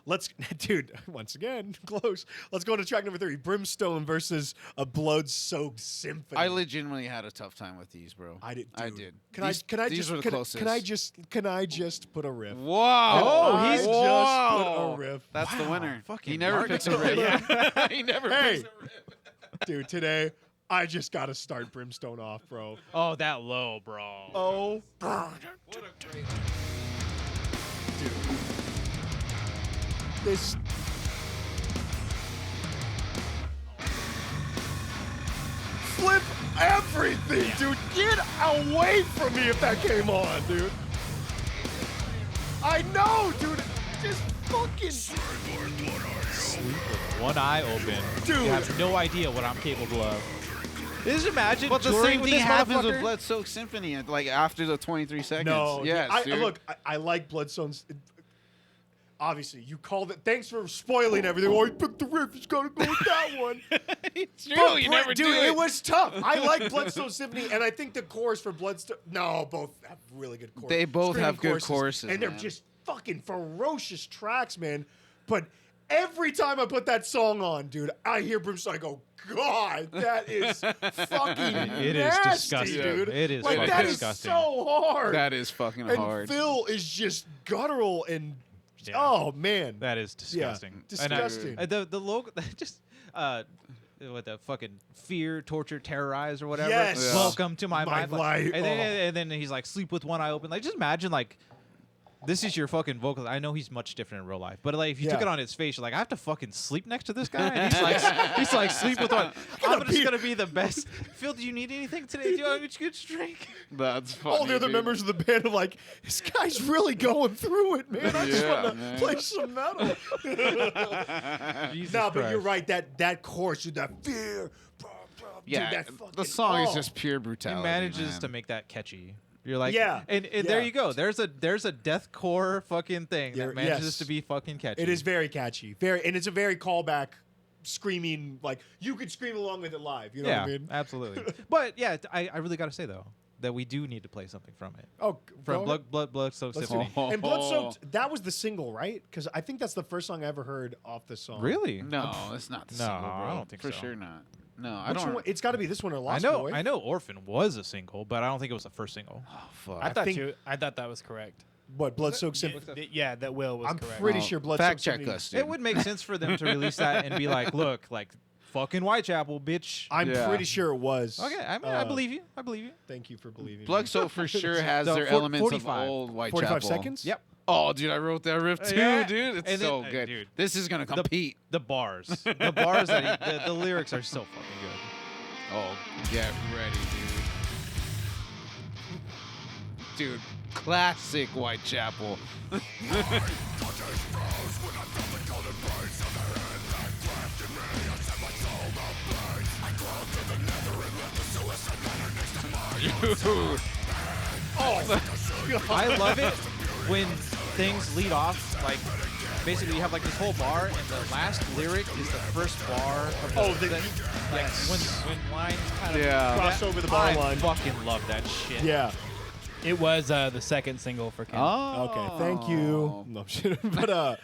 Let's, dude, once again, close. Let's go to track number 3. Brimstone versus a blood-soaked symphony. I legitimately had a tough time with these, bro. I did. I Dude. did. These were the closest. Can I just put a riff? Whoa! Can I just put a riff? That's the winner. Fucking He never Martin. picks a riff. He never Hey. picks a riff. Dude, today I just got to start Brimstone off, bro. Oh, that low, bro. Oh, What a great. dude. This. Flip everything, dude. Get away from me if that came on, dude. I know, dude. Just fucking. Sleep with one eye open. Dude. You have no idea what I'm capable of. Just imagine But the touring same with thing this happens motherfucker. with Blood Soaked Symphony, like after the 23 seconds. No, yes, dude. look, I like Bloodstone's. Obviously, you called it. Thanks for spoiling everything. Oh, he picked the riff. He's got to go with that one. It's true. But You never dude, do it was tough. I like Bloodstone Symphony, and I think the chorus for Bloodstone. No, both have really good choruses. They both Screaming have good choruses, and they're man. just fucking ferocious tracks, man. But every time I put that song on, dude, I hear Brimstone. I go, God, that is fucking It is nasty, disgusting. dude. It is like fucking that is disgusting. so hard. That is fucking and hard. Phil is just guttural and Yeah. oh man, That is disgusting. disgusting. And the logo, just what the fucking fear, torture, terrorize, or whatever. Yes. Yeah. Welcome to my My mind. life. And then he's like, sleep with one eye open. Like, just imagine like. This is your fucking vocal. I know he's much different in real life, but like if you took Yeah. it on his face, you're like, I have to fucking sleep next to this guy. And he's like, sleep with one. I'm just gonna be the best. Phil, do you need anything today? Do you want me to get a drink? That's funny. all the other dude. members of the band are like, this guy's really going through it, man. I just Yeah, want to man. play some metal. Jesus No, but Christ. you're right. That chorus, dude, that fear. Yeah, dude, that fucking, the song is oh. just pure He brutality. manages man. to make that catchy. You're like, Yeah, and yeah. there you go. There's a deathcore fucking thing There- that manages yes. to be fucking catchy. It is very catchy, and it's a very callback, screaming like you could scream along with it live. You know yeah, what I mean? absolutely. But yeah, I really got to say though that we do need to play something from it. Oh, From go Blood Soaked Let's Symphony. do it. And Bloodsoaked, that was the single, right? Because I think that's the first song I ever heard off this song. Really? No, it's not the No, single, bro. I don't think For so. sure not. No, I Which don't. one? It's got to be this one or I Lost know. Boy. I know. Orphan was a single, but I don't think it was the first single. Oh, fuck. I thought think- I thought that was correct. What Bloodsoaked Symphony? Yeah, that Will was I'm correct. pretty Oh, sure Bloodsoaked fact check Symphony. us. Dude. It would make sense for them to release that and be like, look, like fucking Whitechapel, bitch. I'm Yeah. pretty sure it was. Okay, I mean, I believe you. I believe you. Thank you for believing. Blood Soaked for sure has So, their 40 elements 45. of old Whitechapel. 45 seconds. Yep. Oh, dude, I wrote that riff too, Yeah. dude. It's And then- so good. dude. This is gonna compete. The bars. The bars that the lyrics are so fucking good. Oh, get ready, dude. Dude, classic Whitechapel. Dude. I love it when things lead off like basically you have like this whole bar and the last lyric is the first bar of the, Oh, the- like yes. when lines kind of Yeah. Cross over the bar I line. fucking love that shit. Yeah. It was the second single for Ken. Oh. Okay. Thank you. No, I'm kidding. But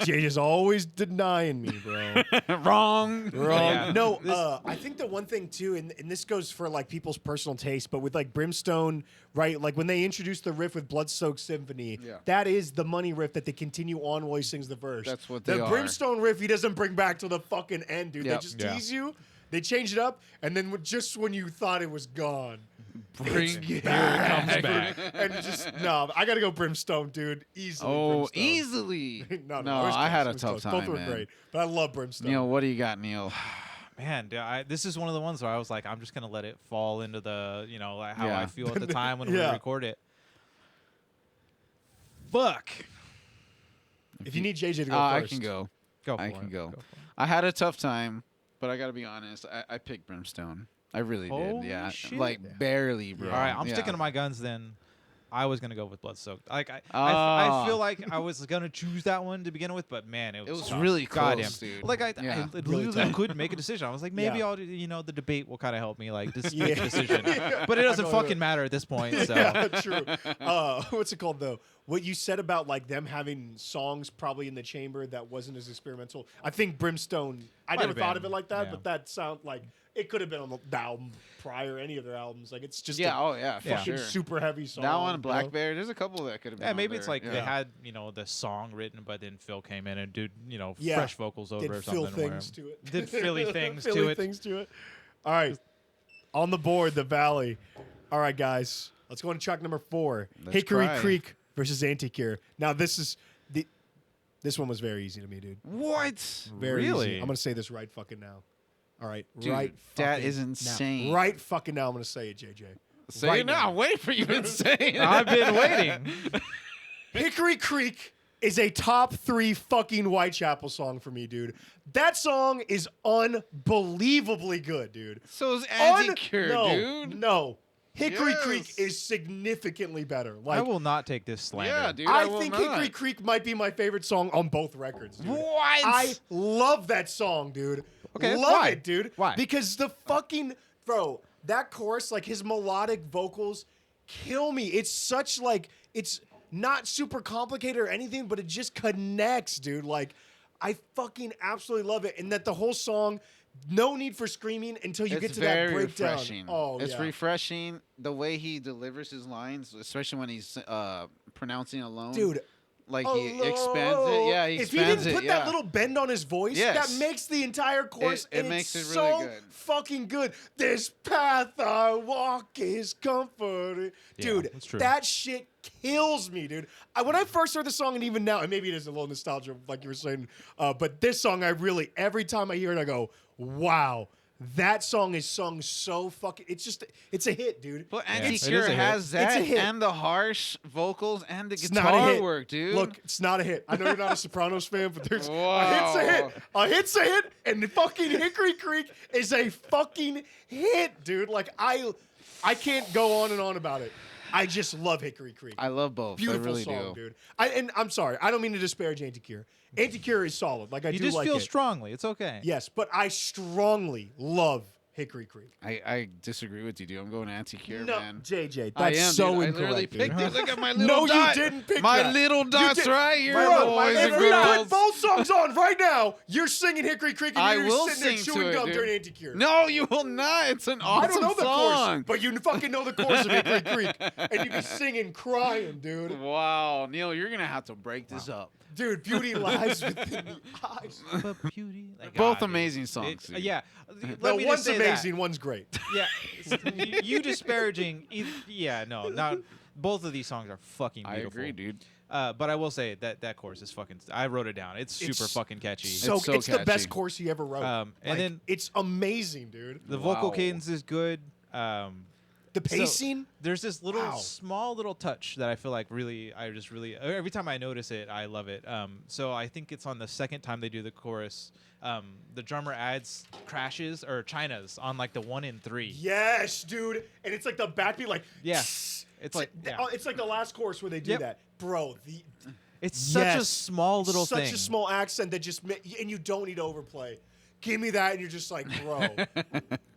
Jay is always denying me, bro. Wrong. Wrong. Yeah. No, This- I think the one thing too, and this goes for like people's personal taste, but with like Brimstone, right? Like when they introduced the riff with Blood-Soaked Symphony, Yeah. that is the money riff that they continue on while he sings the verse. That's what the they are. Brimstone riff he doesn't bring back to the fucking end, dude. Yep. They just Yeah. tease you. They change it up, and then just when you thought it was gone, Bring it comes back. And just no, I gotta go Brimstone, dude. Easily. Oh, Brimstone. easily. no, No, it was I close, had it a was tough close. time, Both were man. great, but I love Brimstone. Neil, what do you got, Neil? Man, this is one of the ones where I was like, I'm just gonna let it fall into the, like how Yeah. I feel at the time when we Yeah. record it. Fuck. If you need JJ to go I first, can go. Go for I it. can go. for it. I had a tough time, but I gotta be honest. I picked Brimstone. I really did. Holy Yeah, shit. like barely, bro. All right, I'm Yeah. sticking to my guns then. I was gonna go with Blood Soaked. Like I Ah. feel like I was gonna choose that one to begin with, but man, it was was really goddamn. close, dude. Like I Yeah. literally tough. couldn't make a decision. I was like, maybe Yeah. I'll, the debate will kind of help me like make Yeah. a decision. But it doesn't I know, fucking matter at this point. So Yeah, true. What's it called though? What you said about like them having songs probably in the chamber that wasn't as experimental. I think Brimstone. I Might never have thought been, of it like that, yeah. but that sound like it could have been on the album prior, any of their albums. Like it's just Yeah. a Oh yeah. For fucking sure. super heavy song. That one, you know? Black Bear. There's a couple that could have been. yeah, on maybe it's there. like Yeah. they had the song written, but then Phil came in and did Yeah. fresh vocals over Did or Phil something. things to it. Did Philly things Philly to it. things to it. All right, on the board, the Valley. All right, guys, let's go on to track number 4. Let's Hickory cry. Creek versus Anticure. Now this one was very easy to me, dude. What? Very easy. Really? I'm gonna say this right fucking now. All right, Dude, right. that fucking is now. insane. Right fucking now, I'm gonna say it, JJ. Say Right it now. Wait for you to say it. I've been waiting. Hickory Creek is a top 3 fucking Whitechapel song for me, dude. That song is unbelievably good, dude. So is Anticure, no, dude. No. Hickory Creek Yes. is significantly better. I Like will not take this slander. Yeah, dude. I will think not. Hickory Creek might be my favorite song on both records, dude. What? I love that song, dude. Okay, love why? it, dude. Why? Because the fucking that chorus, like his melodic vocals, kill me. It's such like it's not super complicated or anything, but it just connects, dude. Like I fucking absolutely love it, and that the whole song, no need for screaming until you get to that breakdown. Refreshing. Oh, it's yeah. refreshing the way he delivers his lines, especially when he's pronouncing alone. Dude. like he expands it. Yeah, he if he expands didn't it. put Yeah. that little bend on his voice, Yes. that makes the entire chorus. It and makes it's it really so good. fucking good. This path I walk is comforting, Yeah, dude. that's true. That shit kills me, dude. When I first heard the song, and even now, and maybe it is a little nostalgia, like you were saying, but this song, every time I hear it, I go, wow. That song is sung so fucking. It's a hit, dude. But Yeah, it is Anticure a hit. has It's that a hit. and the harsh vocals and the It's not a guitar hit. work, dude. Look, it's not a hit. I know you're not a Sopranos fan, but there's a hit's a Whoa. hit. A hit's a hit, and the fucking Hickory Creek is a fucking hit, dude. Like I can't go on and on about it. I just love Hickory Creek. I love both. Beautiful I really song, do. dude. And I'm sorry, I don't mean to disparage Anticure. Anticure is solid. Like I You do just like feel it. strongly. It's okay. Yes, but I strongly love Hickory Creek. I disagree with you, dude. I'm going Anticure, No, man. JJ, I that's am, so dude. incorrect. I literally dude. picked it. Look at my little No, dot. you didn't pick my that. little You dots did- right here, Bro, boys if and we girls. put both songs on right now, you're singing Hickory Creek and I you're will sitting there sing chewing to it, gum dude. during Anticure. No, you will not. It's an awesome I don't know the song. chorus, but you fucking know the chorus of Hickory Creek, and you be singing, crying, dude. Wow, Neil, you're gonna have to break this up. Dude, beauty lies within the eyes. But beauty, like, Both God, dude. amazing songs. dude. Yeah. No, Let me one's just say amazing, that. one's great. Yeah. You disparaging. Yeah, no, not both of these songs are fucking I beautiful. agree, dude. But I will say that chorus is fucking. I wrote it down. It's super It's fucking catchy. So It's so it's the best catchy. chorus he ever wrote. And Like, then it's amazing, dude. the vocal Wow. cadence is good. The pacing. There's this little Wow. small little touch that I feel like really every time I notice it, I love it. So I think it's on the second time they do the chorus. The drummer adds crashes or chinas on like the 1 and 3. Yes, dude. And it's like the backbeat, like Yeah. It's like it's like the last chorus where they do Yep. that, bro. it's such a Yes. small little such thing. a small accent that just and you don't need to overplay. Give me that, and you're just like, bro.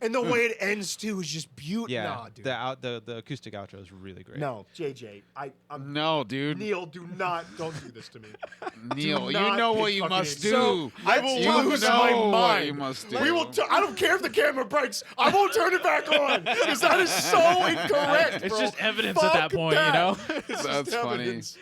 And the way it ends too is just beautiful. Yeah, Nah, dude. the acoustic outro is really great. No, JJ, I'm No, dude. Neil. Don't do this to me. Neil, you not know pick what you fucking must it. do. So, I will You lose know my what mind. you must do. We will. I don't care if the camera breaks. I won't turn it back on because that is so incorrect. It's bro. just evidence at that Fuck point, you know? It's just That's funny. evidence.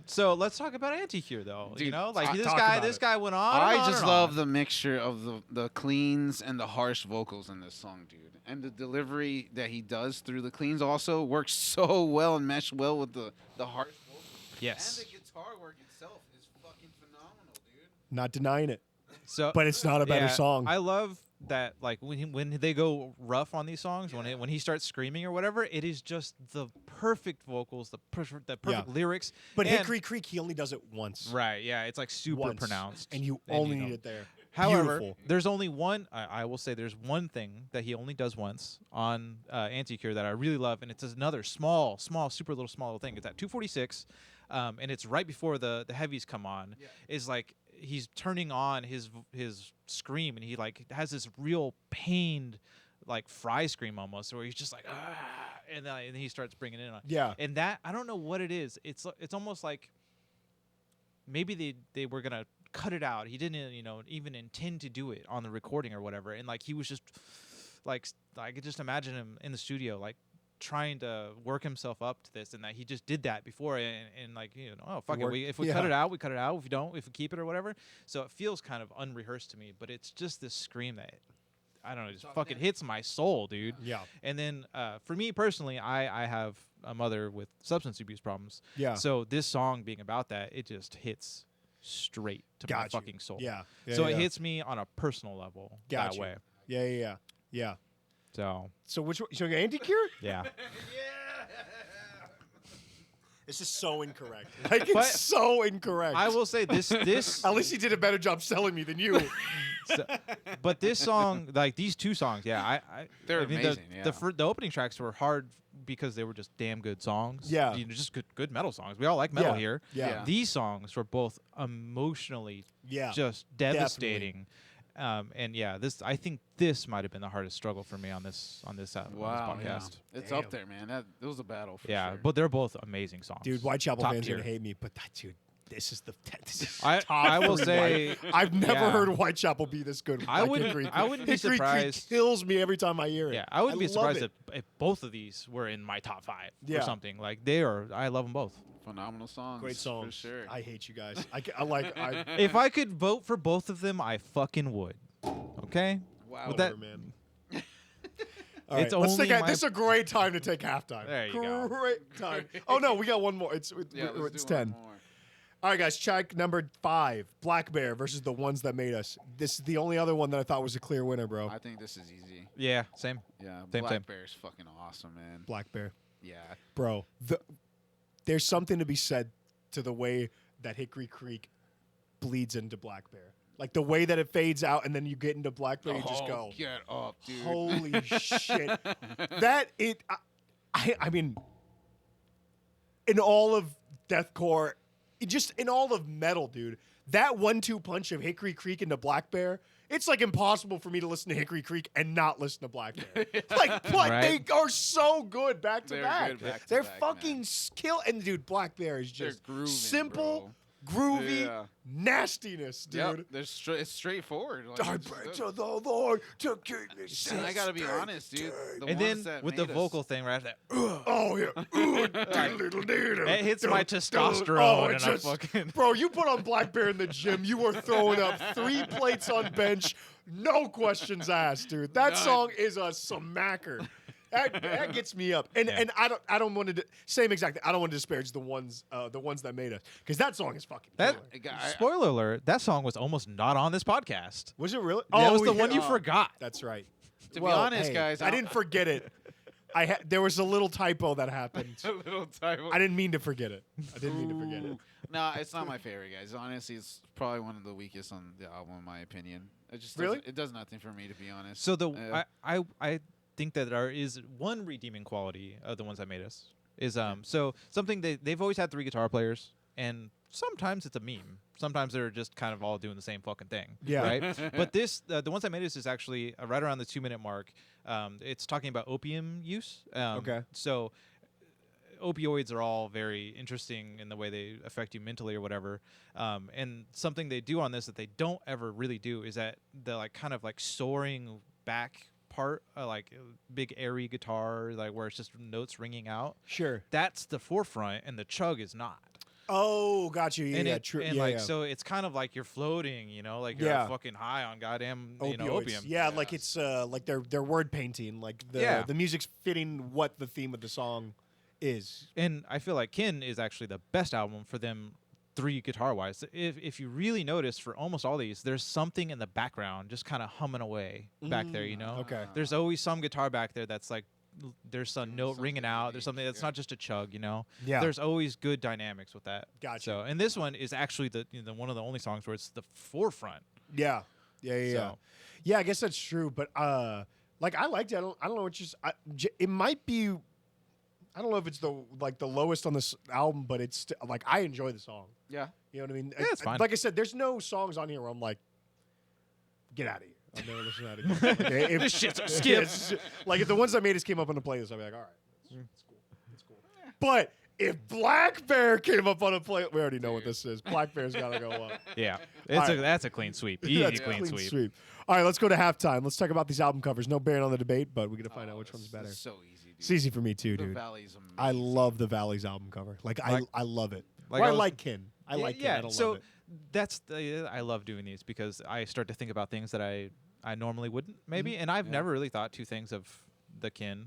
So let's talk about Anticure though. You Dude, know, like talk this about it. guy went on. I and on just and love on. the mixture of the cleans and the harsh vocals in this song, dude. And the delivery that he does through the cleans also works so well and meshed well with the harsh vocals. Yes. And the guitar work itself is fucking phenomenal, dude. Not denying it, So, but it's not a better yeah, song. I love that, like when they go rough on these songs, when he starts screaming or whatever, it is just the perfect vocals, the perfect lyrics. But and- Hickory Creek, he only does it once. right? Yeah, it's like super Once. pronounced, and you and only you need know. it there. However, Beautiful. there's only one. I will say there's one thing that he only does once on Anticure that I really love, and it's another small, super little small thing. It's at 2:46, and it's right before the heavies come on. Yeah. Is like he's turning on his scream, and he like has this real pained, like fry scream almost, where he's just like, ah, and then he starts bringing it on. Yeah. And that I don't know what it is. It's almost like maybe they were gonna cut it out. He didn't, even intend to do it on the recording or whatever. And like he was just like I could just imagine him in the studio like trying to work himself up to this, and that he just did that before, and like oh fuck it, if we cut it out, we cut it out. If we don't, if we keep it or whatever. So it feels kind of unrehearsed to me, but it's just this scream that I don't know, just fucking hits my soul, dude. Yeah. And then for me personally, I have a mother with substance abuse problems. Yeah. So this song being about that, it just hits straight to my fucking soul. Yeah. So it hits me on a personal level that way. Yeah. So which one? So Anticure? Yeah. This is so incorrect. Like it's so incorrect. I will say this. At least he did a better job selling me than you. But this song, like these two songs, they're amazing. The opening tracks were hard because they were just damn good songs. Yeah. Just good metal songs. We all like metal here. Yeah. These songs were both emotionally just devastating. And I think this might have been the hardest struggle for me on this podcast. Yeah. It's up there, man. It was a battle. For sure. But they're both amazing songs. Dude, Whitechapel Top fans are tier. gonna hate me, but dude, this is I top will for say I've never heard Whitechapel be this good. I wouldn't be Hickory surprised. Creek kills me every time I hear it. Yeah, I wouldn't be love surprised it. if both of these were in my top 5 Yeah. or something. Like I love them both. Phenomenal songs. Great songs. For sure. I hate you guys. I like. If I could vote for both of them, I fucking would. Okay. Wow. With that, man. All right, It's let's only take. my- This is a great time to take halftime. There you go. Great time. Oh no, we got one more. It's Let's it's do 10. one more. All right, guys. Check number 5. Black Bear versus the Ones That Made Us. This is the only other one that I thought was a clear winner, bro. I think this is easy. Yeah, same. Yeah, Same. Black Bear's fucking awesome, man. Black Bear, Yeah. bro. There's something to be said to the way that Hickory Creek bleeds into Black Bear. Like the way that it fades out and then you get into Black Bear, you just go, Get up, dude. holy shit. I mean, in all of deathcore, just in all of metal, dude, that 1-2 punch of Hickory Creek into Black Bear, it's like impossible for me to listen to Hickory Creek and not listen to Black Bear. Right. They are so good back to They're back. good back to They're back, fucking man. skill. And dude, Black Bear is just They're grooving, simple, bro. groovy Yeah. nastiness, dude. Yep, it's straightforward. Like, I it's- pray to the Lord to keep me safe. and I gotta be honest, dude. The And ones then that with the made us- vocal thing right after that, Oh yeah. it hits my testosterone, and I fucking. Bro, you put on Black Bear in the gym, you were throwing up 3 plates on bench, no questions asked, dude. That None. song is a smacker. That gets me up, and I don't want to same exact thing. I don't want to disparage the ones that made us, because that song is fucking That killer. spoiler alert, that song was almost not on this podcast. Was it really? That was the yeah. one you forgot. That's right. To be honest, guys, I didn't forget it. There was a little typo that happened. a little time. I didn't mean to forget it. No, it's not my favorite, guys. Honestly, it's probably one of the weakest on the album, in my opinion. It just Really? it does nothing for me, to be honest. So I think that there is one redeeming quality of the Ones That Made Us is so something they've always had 3 guitar players, and sometimes it's a meme. Sometimes they're just kind of all doing the same fucking thing. Yeah. Right. But this the Ones That Made Us is actually right around the 2-minute mark. It's talking about opium use. Okay. So opioids are all very interesting in the way they affect you mentally or whatever. And something they do on this that they don't ever really do is that the like kind of like soaring back part, like big airy guitar, like where it's just notes ringing out. Sure. That's the forefront, and the chug is not. Oh, got you. Yeah, true. And yeah, like yeah. so, it's kind of like you're floating, like you're Yeah. fucking high on goddamn Opioids. opium. Yeah, like it's like they're word painting, like the music's fitting what the theme of the song is. And I feel like Kin is actually the best album for them 3 guitar wise. If you really notice, for almost all these, there's something in the background just kind of humming away back there. Okay. There's always some guitar back there that's like there's some note something ringing out. unique, There's something that's not just a chug. Yeah. There's always good dynamics with that. Gotcha. So and this one is actually the one of the only songs where it's the forefront. Yeah. Yeah. So, Yeah, I guess that's true. But like I liked it. I don't know. It's just it might be. I don't know if it's the lowest on this album, but it's like I enjoy the song. Yeah. You know what I mean? Yeah, it's fine. Like I said, there's no songs on here where I'm like, get out of here. I'll never listen to that again. Like, This shit's skip. Like if the ones I made came up on the playlist, I'd be like, all right, it's cool. It's cool. But if Black Bear came up on a play, we already know what this is. Black Bear's got to go up. yeah, All right. that's a clean sweep. Easy That's clean sweep. All right, let's go to halftime. Let's talk about these album covers. No bearing on the debate, but we're gonna find out which one's better. It's so easy, dude. It's easy for me too, The dude. Valley's amazing. I love the Valley's album cover. Like I love it. Like Well, I I was- like Kin. I like Kin. I don't so love it. that's I love doing these because I start to think about things that I normally wouldn't maybe, and I've Yeah. never really thought two things of the Kin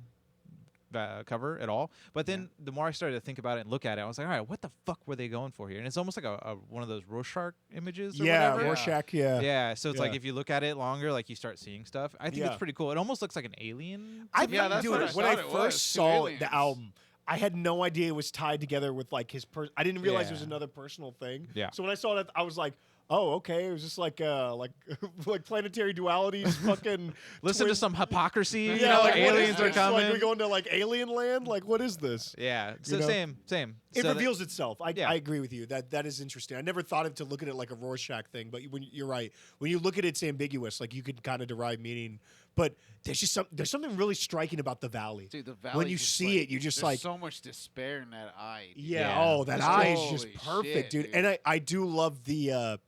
cover at all. But then the more I started to think about it and look at it, I was like, all right, what the fuck were they going for here? And it's almost like a one of those Rorschach images. Or Yeah, whatever. Rorschach. Yeah. Yeah, so it's like Yeah. if you look at it longer, like you start seeing stuff. I think Yeah. it's pretty cool. It almost looks like an alien. I Yeah, that's dude, what I when I thought it first was, two saw aliens. the album, I had no idea it was tied together with like his I didn't realize it was Yeah. another personal thing. Yeah. So when I saw that, I was like, oh, okay. It was just like like planetary dualities. Fucking Listen to twin- some hypocrisy. Yeah, you know, like what is aliens are this? coming. Like we going to like alien land. Like what is this? Yeah. So You know? same. It So that- reveals itself. I Yeah. agree with you. That is interesting. I never thought of to look at it like a Rorschach thing, but you're right. When you look at it, it's ambiguous. Like you could kind of derive meaning, but there's just something really striking about the valley. Dude, the Valley. When you see it, you just there's like so much despair in that eye. dude. yeah. Yeah. Oh, that Just eye is just holy perfect, shit, dude. And I do love the.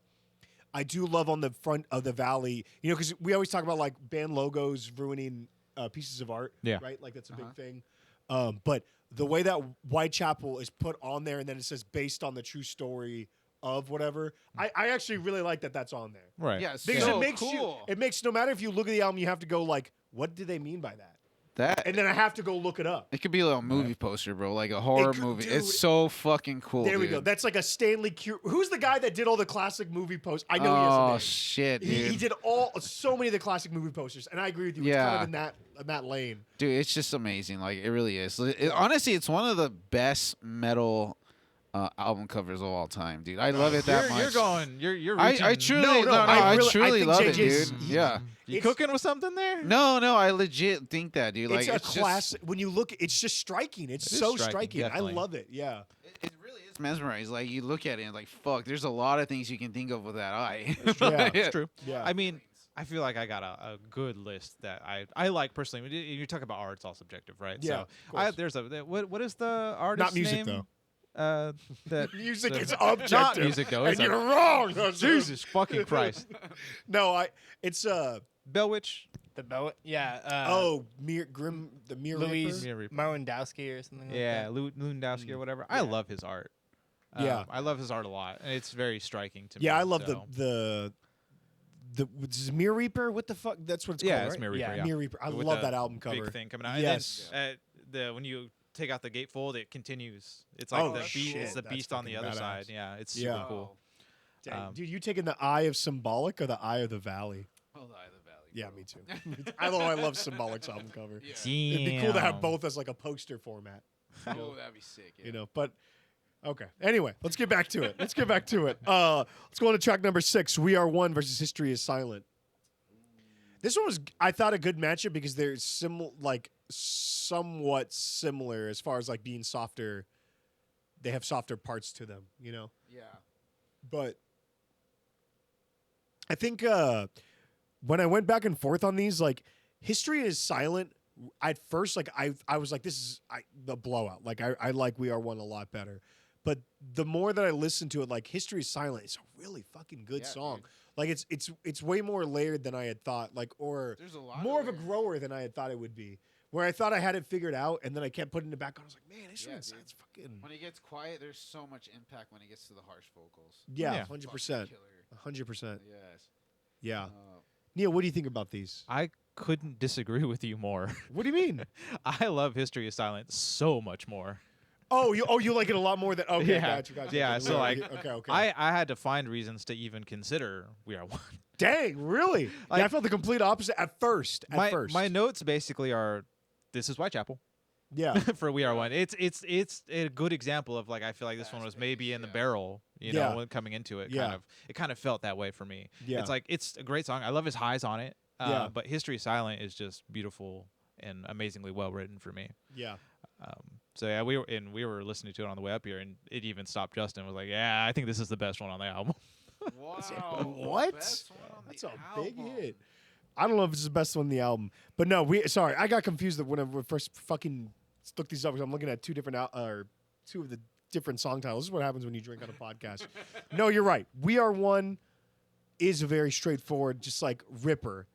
I do love on the front of the valley, you know, because we always talk about like band logos ruining pieces of art, Yeah. right? Like that's a big thing. But the way that Whitechapel is put on there, and then it says based on the true story of whatever, I actually really like that that's on there Right. Yeah, it's because so it makes cool. it makes no matter if you look at the album, you have to go like, what do they mean by that? That And then I have to go look it up. it could be a little movie poster, bro, like a horror could- movie. dude. It's so fucking cool. There we dude. go. That's like a Stanley Kubrick. Who's the guy that did all the classic movie posters? I know he has a Oh name. shit, dude. He did so many of the classic movie posters, and I agree with you. It's kind of in that lane. Dude, it's just amazing. Like it really is. Honestly, it's one of the best metal album covers of all time, dude. I love it that much. You're going. You're. I reaching- truly, No, I I truly think love it, JJ's dude. Yeah. You it's- cooking with something there? No, I legit think that, dude. Like It's a just- classic. When you look, it's just striking. It's It is so striking, striking. definitely. I love it. Yeah. It really is mesmerizing. Like you look at it and like, fuck. There's a lot of things you can think of with that eye. Yeah. It's true. Yeah. I mean, I feel like I got a good list that I like personally. You talk about art; it's all subjective, right? Yeah, So of course. there's what is the artist's music, name? though. That Music the- is Not objective. music though. And It's you're a, wrong. Jesus fucking Christ. No, it's Bellwitch. The bow. Yeah. the Mirror Louise Mirror Reaper. Marwandowski or something Yeah, like that. Lewandowski or whatever. I love his art. Yeah. I love his art a lot, and it's very striking to me. Yeah, I love so. the is it Mirror Reaper. What the fuck? That's what it's Yeah, called. it's right? Mirror Reaper. Yeah. Yeah, Mirror Reaper. I With love the that album cover. Big thing coming out. Yes. And then when you take out the gatefold, it continues. It's like Oh, the beast. shit, It's the that's beast on the fucking other badass. side. Yeah, it's Yeah. super cool. Dang. Dude, you taking the eye of Symbolic or the eye of the Valley? Oh, the Eye of the Valley. Yeah, me too. I love Symbolic's album cover. Yeah. It'd be cool to have Damn. both as like a poster format. Oh, that'd be sick. Yeah. You know, but okay. Anyway, let's get back to it. Let's go on to track number 6. We Are One versus History Is Silent. This one was, I thought, a good matchup because they're somewhat similar as far as like being softer. They have softer parts to them, you know. Yeah. But I think when I went back and forth on these, like History Is Silent. At first, like I was like, this is the blowout. Like I like We Are One a lot better. But the more that I listen to it, like History Is Silent, it's a really fucking good Yeah, song. dude. Like it's way more layered than I had thought. Like or There's a lot more of of a layers. grower than I had thought it would be. Where I thought I had it figured out, and then I kept putting it back on. I was like, man, History Yeah, Is dude. Silent's fucking When it gets quiet, there's so much impact when it gets to the harsh vocals. yeah, Yeah. 100%, Fucking 100%. killer. Yes. Yeah, Neil, what do you think about these? I couldn't disagree with you more. What do you mean? I love History Is Silent so much more. You like it a lot more than okay. Yeah. Gotcha. Yeah, so, like, okay. I had to find reasons to even consider We Are One. Dang, really? Yeah, I Like- felt the complete opposite at first. My notes basically are, this is Whitechapel. Yeah. for We Are One. It's a good example of like I feel like this one was maybe in the barrel, you know, Yeah. when coming into it. Yeah. It kind of felt that way for me. Yeah. It's like it's a great song. I love his highs on it. Yeah. But History Silent is just beautiful and amazingly well written for me. Yeah. So yeah, we were listening to it on the way up here, and it even stopped Justin. Was like, yeah, I think this is the best one on the album. Wow. What? Best one on That's the a big album. hit. I don't know if it's the best one in the album, but no, sorry, I got confused when I first fucking looked these up because I'm looking at two of the different song titles. This is what happens when you drink on a podcast. No, you're right. We Are One is a very straightforward, just like ripper.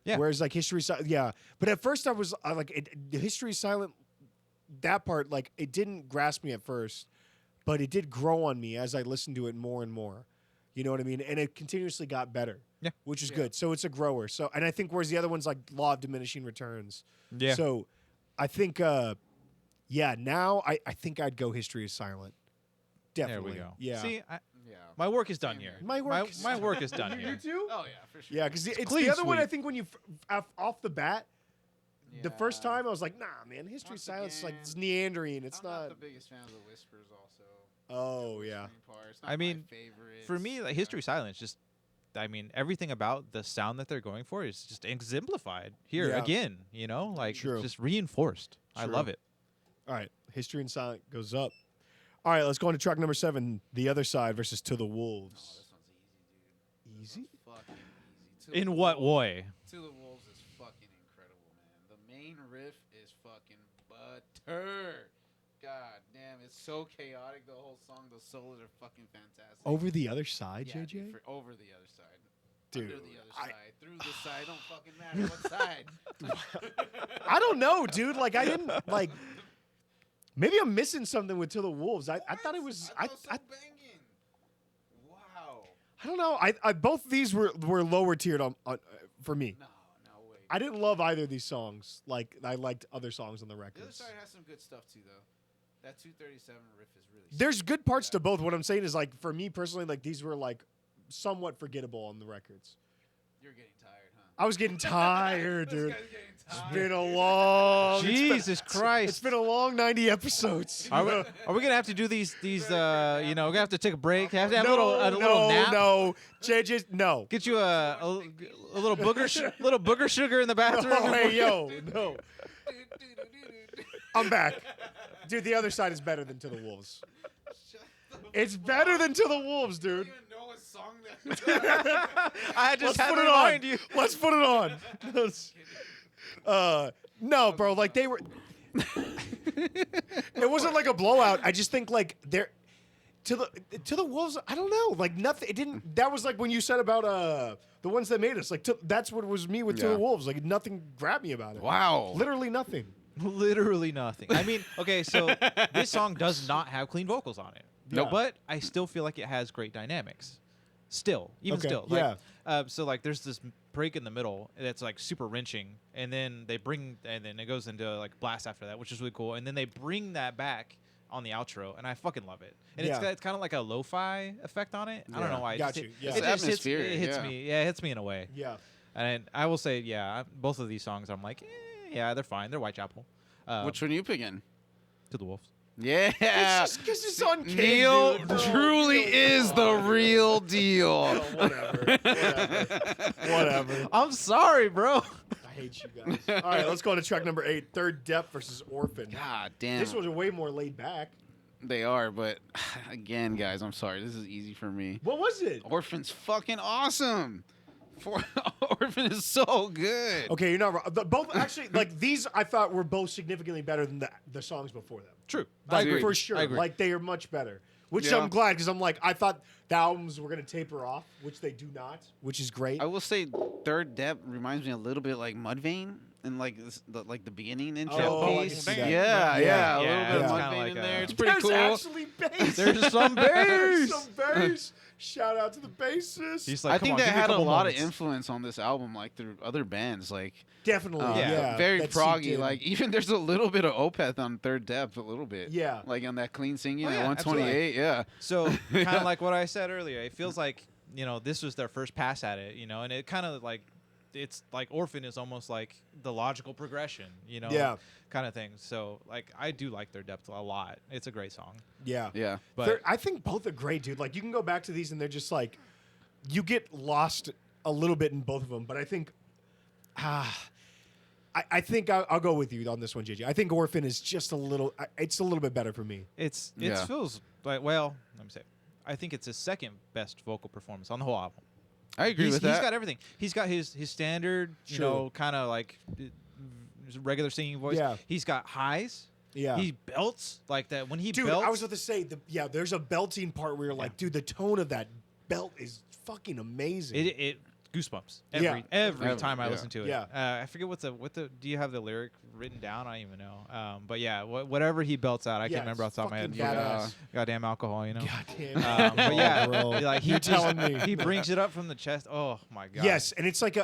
Yeah. Whereas like History Silent, yeah. But at first I was like, the History Silent, that part, like it didn't grasp me at first, but it did grow on me as I listened to it more and more. You know what I mean? And it continuously got better. Yeah. Which is good. So it's a grower. So, and I think whereas the other one's like law of diminishing returns. Yeah. So I think, now I think I'd go History is Silent. Definitely. There we go. Yeah. See, Yeah. my work is done here. My work my work is done You here. too? Oh yeah, for sure. Yeah, because it's clean the other one. I sweep. think when you off the bat, the first Yeah. time I was like, nah, man, History Once Silence is like again, it's Neanderthal. It's I'm not. the biggest fan of the whispers also. Oh The yeah. whispering part. It's not I mean, my favorite. For me, like History Silent, just I mean, everything about the sound that they're going for is just exemplified here Yeah. again. You know, like True. just reinforced. I True. love it. All right, History and Silent goes up. All right, let's go on to track number 7, The Other Side versus To the Oh, Wolves. this one's Easy? This one's fucking easy. To In the what Wolves- way? To the Wolves is fucking incredible, man. The main riff is fucking butter. God damn, it's so chaotic. The whole song, the solos are fucking fantastic. Over the Other Side, Yeah, JJ? dude, over the other side. Dude, Under the other side. Through the side. Don't fucking matter what side. I don't know, dude. Like I didn't like. Maybe I'm missing something with To the Wolves. I thought it was. I thought it was so banging. Wow. I don't know. I both these were lower tiered on for me. No way. I didn't love either of these songs. Like I liked other songs on the The other records. side has some good stuff too, though. That 237 riff is really. There's good parts Yeah. to both. What I'm saying is like for me personally, like these were like somewhat forgettable on the records. You're getting tired, huh? I was getting tired, This dude. guy's getting It's tired. been a long. Jesus It's Christ! been a long 90 episodes. Are we gonna have to do these? You know, we're gonna have to take a break. Have to have no, a little nap. no, JJ, no. Get you a little booger sugar in the bathroom. Oh, hey, yo, no. I'm back. Dude, The Other Side is better than To the Wolves. It's better than To the Wolves, I don't dude. even know what song that is. I just Let's had put to it remind on. you. Let's put it on. No, bro. Like they were. It wasn't like a blowout. I just think like they're to the Wolves. I don't know. Like nothing. It didn't. That was like when you said about the ones that made us. Like that's what was me with To Yeah. the Wolves. Like nothing grabbed me about it. Wow. Literally nothing. Literally nothing. I mean, okay, so this song does not have clean vocals on it. Nope. But I still feel like it has great dynamics. Still, even Okay, still. yeah. So like there's this break in the middle that's like super wrenching, and then it goes into like blast after that, which is really cool. And then they bring that back on the outro, and I fucking love it. And Yeah. it's kind of like a lo-fi effect on it. I don't Yeah. know why. Got you, yeah. It It's just hits, atmospheric, it hits yeah. me. Yeah, it hits me in a way. Yeah. And I will say, yeah, both of these songs, I'm like, yeah, they're fine. They're Whitechapel. Which one are you picking? To the Wolves. Yeah. It's just because it's on King, Neil dude. truly Neil, is the real deal. Oh, whatever. Whatever. I'm sorry, bro. I hate you guys. All right, let's go on to track number 8. Third Depth versus Orphan. God damn. This was way more laid back. They are, but again, guys, I'm sorry. This is easy for me. What was it? Orphan's fucking awesome. Orphan is so good. Okay, you're not wrong. Both actually, like these, I thought were both significantly better than the songs before them. True. Like, agree. for sure. I agree. Like they are much better. Which Yeah. I'm glad because I'm like I thought the albums were gonna taper off, which they do not, which is great. I will say, Third Depth reminds me a little bit like Mudvayne and like the beginning intro Oh, I can piece. see that. Yeah, Yeah. yeah, a little Yeah, bit of it's Mudvayne kinda like in a- there. It's pretty There's cool. actually bass. There's some There's bass. some bass. Shout out to the bassist. He's like, I come think on, that give me had a couple lot moments. of influence on this album, like through other bands, like Definitely, yeah. very that seeped proggy. in. Like even there's a little bit of Opeth on Third Depth, a little bit. Yeah. like on that clean singing Oh, at yeah, 128. Yeah, So kind of like what I said earlier, it feels like this was their first pass at it, and it kind of like it's like Orphan is almost like the logical progression, you know, Yeah. kind of thing. So like I do like their depth a lot. It's a great song. Yeah. Yeah. But I think both are great, dude. Like you can go back to these and they're just like, you get lost a little bit in both of them. But I think, I think I'll go with you on this one, JJ. I think Orphan is just a little, it's a little bit better for me. it Yeah. feels like, well, let me say, I think it's his second best vocal performance on the whole album. I agree with He's that. got everything. He's got his standard, you True. know, kind of like regular singing voice. Yeah. He's got highs. Yeah. He belts like that. When he Dude, belts, I was about to say, there's a belting part where you're like, dude, the tone of that belt is fucking amazing. it goosebumps Yeah. every Every- time I yeah. listen to it. Yeah. I forget what the. Do you have the lyric written down? I don't even know. But yeah, whatever he belts out, I Yeah, can't remember off the top of my head. fucking badass. Goddamn alcohol, you know. God damn. But yeah, bro. like he You're just- telling me. he brings it up from the chest. Oh my god. Yes, and it's like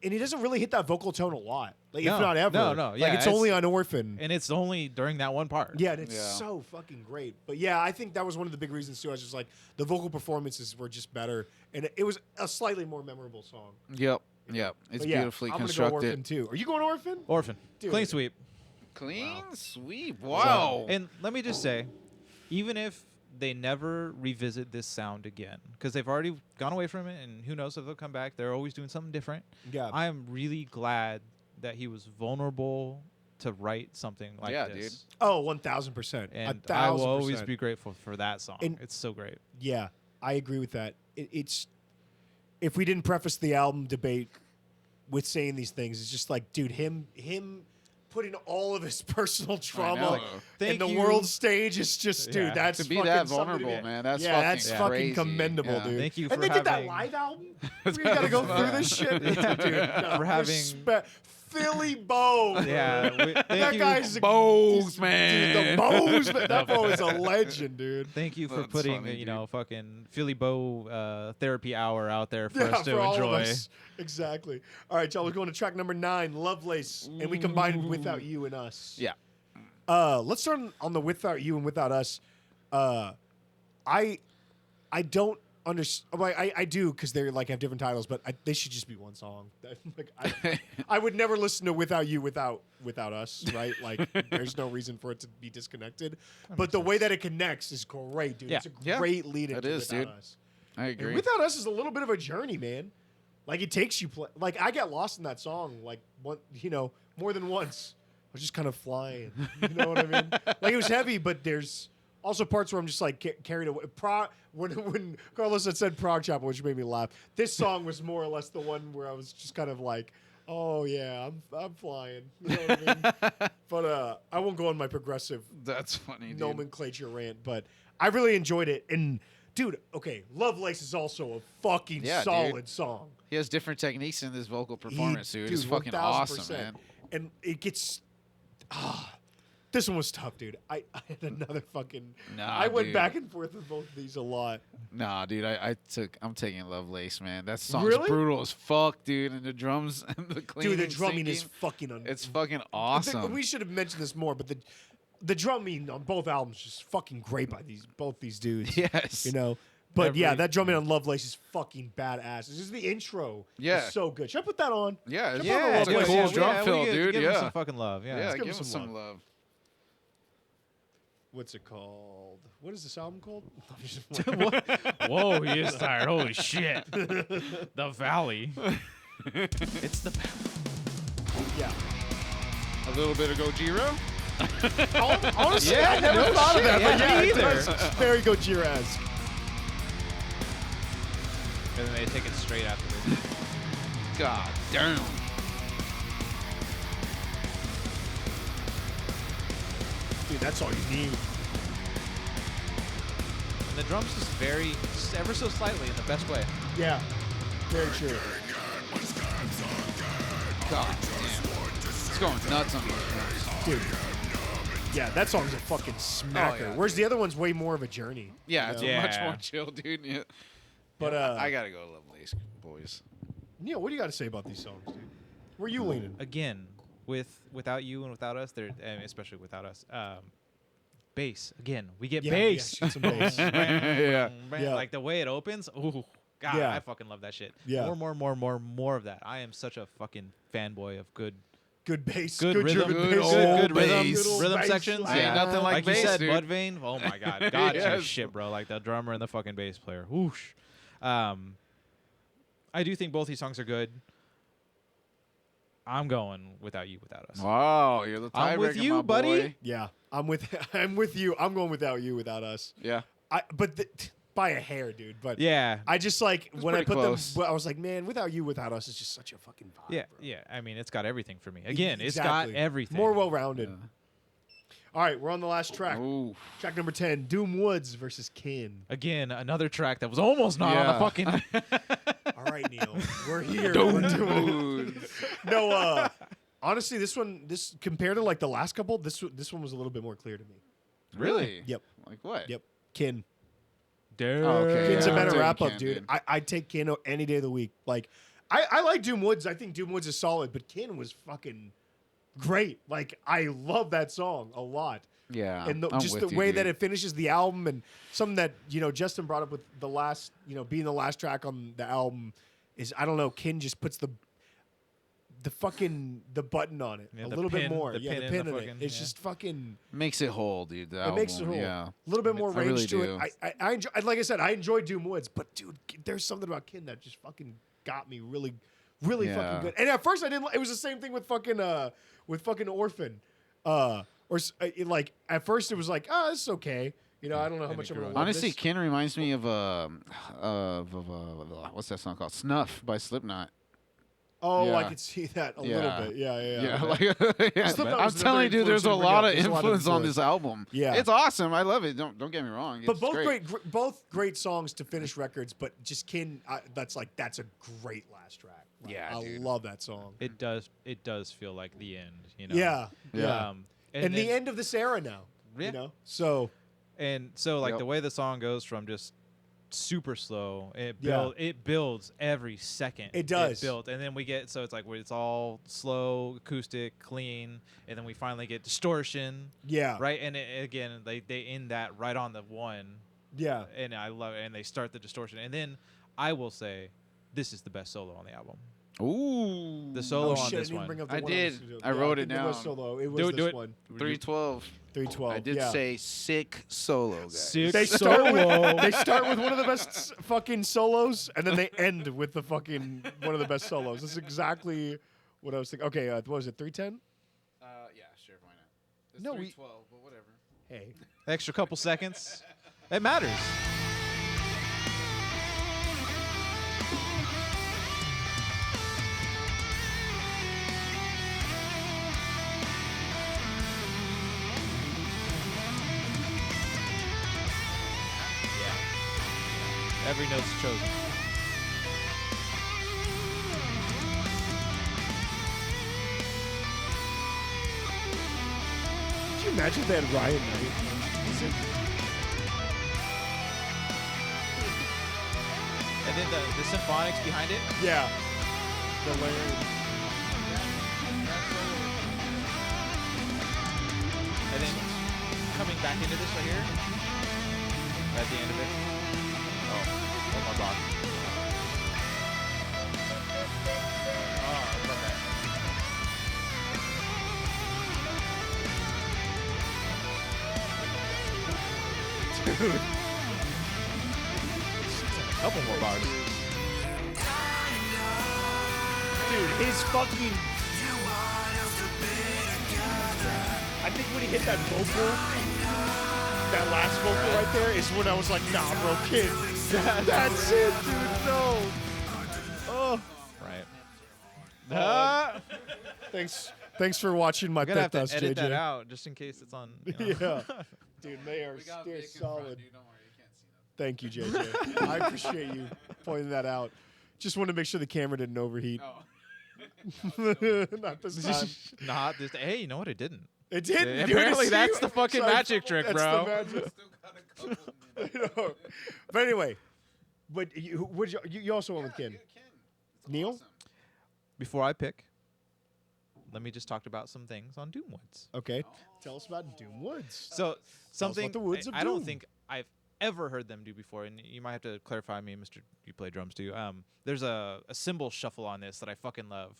and he doesn't really hit that vocal tone a lot. Like No, if not ever. no, Like yeah, it's it's- only on Orphan. And it's only during that one part. Yeah, and it's Yeah. so fucking great. But yeah, I think that was one of the big reasons too. I was just like the vocal performances were just better, and it was a slightly more memorable song. Yep. Yep. It's But yeah, beautifully I'm gonna go Orphan constructed. too. Are you going Orphan? Orphan. Dude. Clean sweep. Clean sweep. Wow. And let me just say, even if they never revisit this sound again, because they've already gone away from it, and who knows if they'll come back. They're always doing something different. Yeah. I am really glad that he was vulnerable to write something like Yeah, this. dude. Oh, 1,000%. And 1,000%. I will always be grateful for that song. And- It's so great. Yeah, I agree with that. It's if we didn't preface the album debate with saying these things, it's just like, dude, him putting all of his personal trauma know. like, in Thank the you. world stage is just, dude, Yeah. that's To be fucking that something to vulnerable, be- man, that's yeah, fucking that's Yeah. fucking crazy. commendable, Yeah. dude. Thank you And for they did that having- live album. We gotta go through this shit, dude. No, For having- respect. Philly Bo. Yeah. That Thank guy's a Bows, dude, man. the Bows, man. That Bo is a legend, dude. Thank you for That's putting, funny, you know, fucking Philly Bow therapy hour out there for Yeah, us to for all of enjoy. us. Exactly. All right, y'all. We're going to track number 9, Lovelace, and we combined Without You and Us. Yeah. Let's start on the Without You and Without Us. I don't understand. Well, I do because they're like have different titles, but they should just be one song. Like, I would never listen to Without You without Us, right? Like there's no reason for it to be disconnected. But the way that it connects is great, dude. Yeah. It's a Yeah, great lead it into is, Without dude. Us. I And agree. Without Us is a little bit of a journey, man. Like it takes you, like I get lost in that song, like more than once. I was just kind of flying. You know what I mean? Like it was heavy, but there's also parts where I'm just like carried away. When Carlos had said Prague Chapel, which made me laugh. This song was more or less the one where I was just kind of like, oh yeah, I'm flying. You know what I mean? But I won't go on my progressive That's funny, dude. nomenclature rant, but I really enjoyed it. And dude, okay, Lovelace is also a fucking Yeah, dude. solid song. He has different techniques in this vocal performance, dude. It's Dude, fucking 1000%. awesome, man. And it gets this one was tough, dude. I had another fucking Nah, I went dude. back and forth with both of these a lot. Nah, dude, I'm taking Lovelace, man. That song's Really? brutal as fuck, dude. And the drums and the cleaning, Dude, the drumming singing, is fucking it's fucking awesome. We should have mentioned this more, but the drumming on both albums is just fucking great by both these dudes. Yes. You know? But yeah, Every- that drumming on Lovelace is fucking badass. This is the intro. Yeah. It's so good. Should I put that on? Yeah, Should I yeah, put on it's a Lovelace? cool Yeah, drum fill, give dude. him Yeah. some fucking love. Yeah. Yeah, give give him him some some love. What's it called? What is this album called? Whoa, he is tired. Holy shit. The Valley. It's the Yeah. A little bit of Gojira. Honestly, Yeah, I never no thought of shit. that. But Yeah, yeah, me it either. does very Gojira-esque. And then they take it straight after this. God damn. Dude, that's all you need. And the drums just ever so slightly in the best way. Yeah. Very true. God damn. It's going nuts on these drums. Dude. Yeah, that song's a fucking smacker. yeah, Whereas the other one's way more of a journey. Yeah, it's you know? Yeah. much more chill, dude. Yeah. But I gotta go Lovelace, boys. Neil, what do you got to say about these songs, dude? Where you leaning? Again, without you and without us, especially without us, bass. Again, we get Yeah, bass. yeah, some bass. Yeah. Yeah. Like the way it opens. Ooh. God, Yeah. I fucking love that shit. Yeah. More of that. I am such a fucking fanboy of good bass, Good rhythm, driven good bass, old good rhythm, bass. Good old rhythm bass sections. line. Ain't nothing like you bass, said, dude. Mudvayne. Oh my god, got your Yes. shit, bro. Like the drummer and the fucking bass player. Whoosh. I do think both these songs are good. I'm going Without You, Without Us. Wow, you're the tiebreaker, I'm with you, my buddy. boy. Yeah, I'm with you. I'm going Without You, Without Us. Yeah. But by a hair, dude. But Yeah. I just like It's when I pretty put close. them. I was like, man, Without You, Without Us is just such a fucking vibe. Yeah, bro. yeah. I mean, it's got everything for me. Again, Exactly. it's got everything. More well-rounded. Yeah. All right, we're on the last track. Ooh. Track number 10, Doom Woods versus Kin. Again, another track that was almost not on the Yeah. fucking. All right, Neil, we're here. We're doing it. Dude. No, honestly, this compared to like the last couple, this one was a little bit more clear to me. Really? Yep. Like what? Yep, Kin. Oh, okay. Kin's Yeah, a I'm better taking wrap up, Kin, dude. I'd take Kin any day of the week. Like, I like Doom Woods. I think Doom Woods is solid, but Kin was fucking great. Like, I love that song a lot. Yeah. And I'm just the with you, way that dude. it finishes the album, and something that Justin brought up with the last, being the last track on the album, is I don't know. Kin just puts the button on it Yeah, a the little bit pin- more. the Yeah, pin the in pin the in it. fucking- It's yeah. just fucking. makes it whole, dude. The It album. makes it whole. Yeah. A little bit more I really range to do. it. I enjoy, like I said, I enjoy Doom Woods, but dude, there's something about Kin that just fucking got me really, really Yeah. fucking good. And at first I didn't. It was the same thing with fucking Orphan. Like at first it was like, oh, this is okay. I don't know how And much it I'm gonna grew love on. Honestly, this. Kin reminds me of what's that song called? Snuff by Slipknot. Oh, I Yeah. could see that a Yeah. little bit. Yeah. Yeah, like yeah. Slipknot I'm was another telling you, dude, there's a influence to bring lot up. of There's a lot of influence on influence. this album. Yeah. It's awesome. I love it. Don't get me wrong. But It's both great. both great songs to finish records. But just Kin, that's a great last track. Like, Yeah, I dude. love that song. It does feel like the end. Yeah. Yeah. And the then- end of this era now. Yeah. So And so, like Yep. the way the song goes from just super slow, it Yeah. builds every second. It does. build, and then we get it's like where it's all slow, acoustic, clean, and then we finally get distortion, yeah. right? And again, they end that right on the one, Yeah. and I love it. And they start the distortion, and then I will say, this is the best solo on the album. Ooh. The solo Oh on shit! I this didn't even one. bring up the I one did. listened to. I wrote it think was down. solo. It was Do this it. one. 312. 312. I did yeah. say sick solo, guys. Sick They start solo. with they start with one of the best fucking solos, and then they end with the fucking one of the best solos. That's exactly what I was thinking. Okay, what was it? 310. Yeah, sure, why not? It's No, we- 312, but whatever. Hey. Extra couple seconds. It matters. Yeah. Every note's chosen. Could you imagine if they had Ryan Knight? And then the symphonics behind it. Yeah. The layer. And then coming back into this right here. At the end of it. Oh, one more block. Oh, okay. Dude. Couple more bars. Dude, his fucking. I think when he hit that vocal, that last vocal right there is when I was like, nah, bro, kid. That's it, dude. No. Oh. Right. Thanks for watching my I'm gonna have pit to dust, edit JJ. that out just in case it's on. You know. Yeah. Dude, they are We got they're Vic in front, solid. dude. Don't worry, you can't see nothing. Thank you, JJ. I appreciate you pointing that out. Just wanted to make sure the camera didn't overheat. Oh. Not this time. Not this. Hey, you know what? It didn't. It did. Yeah, dude, apparently see? that's the fucking Sorry, magic trick, that's bro. The magic. Still got a couple minutes. I know. But anyway, you also went with Ken. Ken. It's Neil? awesome. Before I pick, let me just talk about some things on Doomwoods. Okay. Tell us about Doom Woods. So something the woods of I don't doom. think I've ever heard them do before, and you might have to clarify me, Mr. You play drums too. There's a cymbal shuffle on this that I fucking love.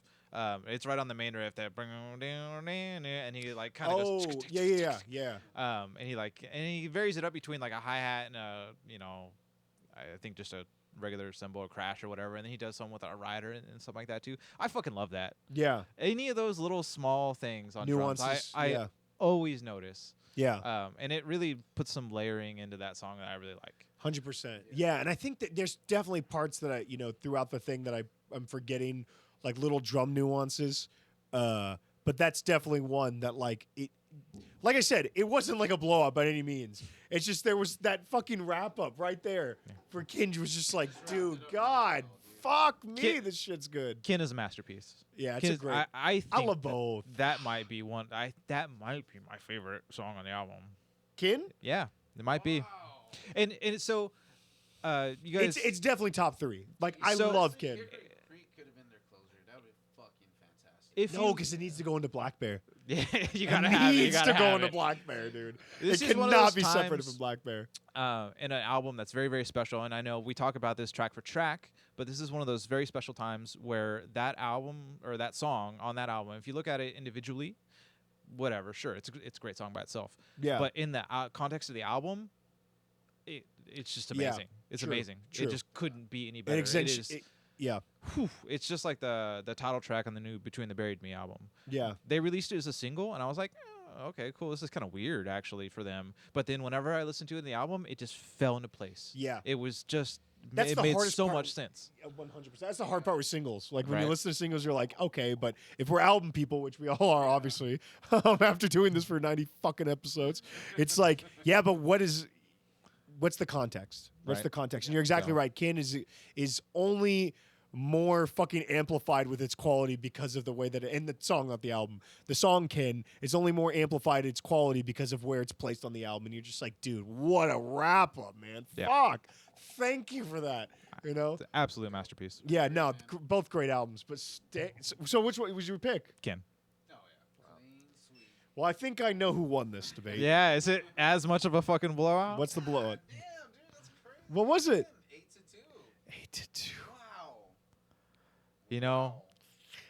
It's right on the main riff that and he like kind of Oh, goes yeah. and he varies it up between like a hi-hat and a, I think just a regular cymbal or crash or whatever, and then he does some with a rider and stuff like that too. I fucking love that. Yeah. Any of those little small things on Nuances. drums, I Yeah. always notice. Yeah. And it really puts some layering into that song that I really like. 100%. Yeah, and I think that there's definitely parts that I, throughout the thing that I'm forgetting, like little drum nuances. But that's definitely one that like I said, it wasn't like a blow up by any means. It's just there was that fucking wrap up right there for Kinj was just like, dude, God, fuck me, this shit's good. Kin is a masterpiece. Yeah, it's a great. I I love both. That might be one. That might be my favorite song on the album. Kin? Yeah, it might be. And so, you guys, It's definitely top 3. Like I So- love Kin. Hickory Creek could have been their closer. That would be fucking fantastic. No, because it needs to go into Black Bear. yeah, you It gotta have it. You needs gotta to go have into it. Black Bear, dude. This it is one of cannot those be separated times- from Black Bear. In an album that's very, very special. And I know we talk about this track for track, but this is one of those very special times where that album or that song on that album, if you look at it individually, whatever, sure, it's a great song by itself. Yeah. But in the context of the album, it's just Yeah, amazing. It's true, amazing. true. It just couldn't be any It better. exen- yeah. Whew, it's just like the title track on the new Between the Buried Me album. Yeah. They released it as a single, and I was like, okay, cool. This is kind of weird, actually, for them. But then whenever I listened to it in the album, it just fell into place. Yeah. It was just, That's it the made hardest so part. much sense. 100%. That's the hard part with singles. Like when you Right. listen to singles, you're like, okay, but if we're album people, which we all are, obviously, after doing this for 90 fucking episodes, it's like, yeah, but what's the context? What's Right. the context? And you're exactly So- right. Kin is only more fucking amplified with its quality because of the way that in the song, not the album. The song Kin is only more amplified its quality because of where it's placed on the album. And you're just like, dude, what a wrap up, man. Yeah. Fuck. Thank you for that. You know? It's an absolute masterpiece. Yeah, no, both great albums. But so which one was your pick? Ken. Oh yeah, clean sweep. Well, I think I know who won this debate. Yeah, is it as much of a fucking blowout? What's the blowout? Damn, dude, that's crazy. What was it? 8-2. 8-2. Wow. You know,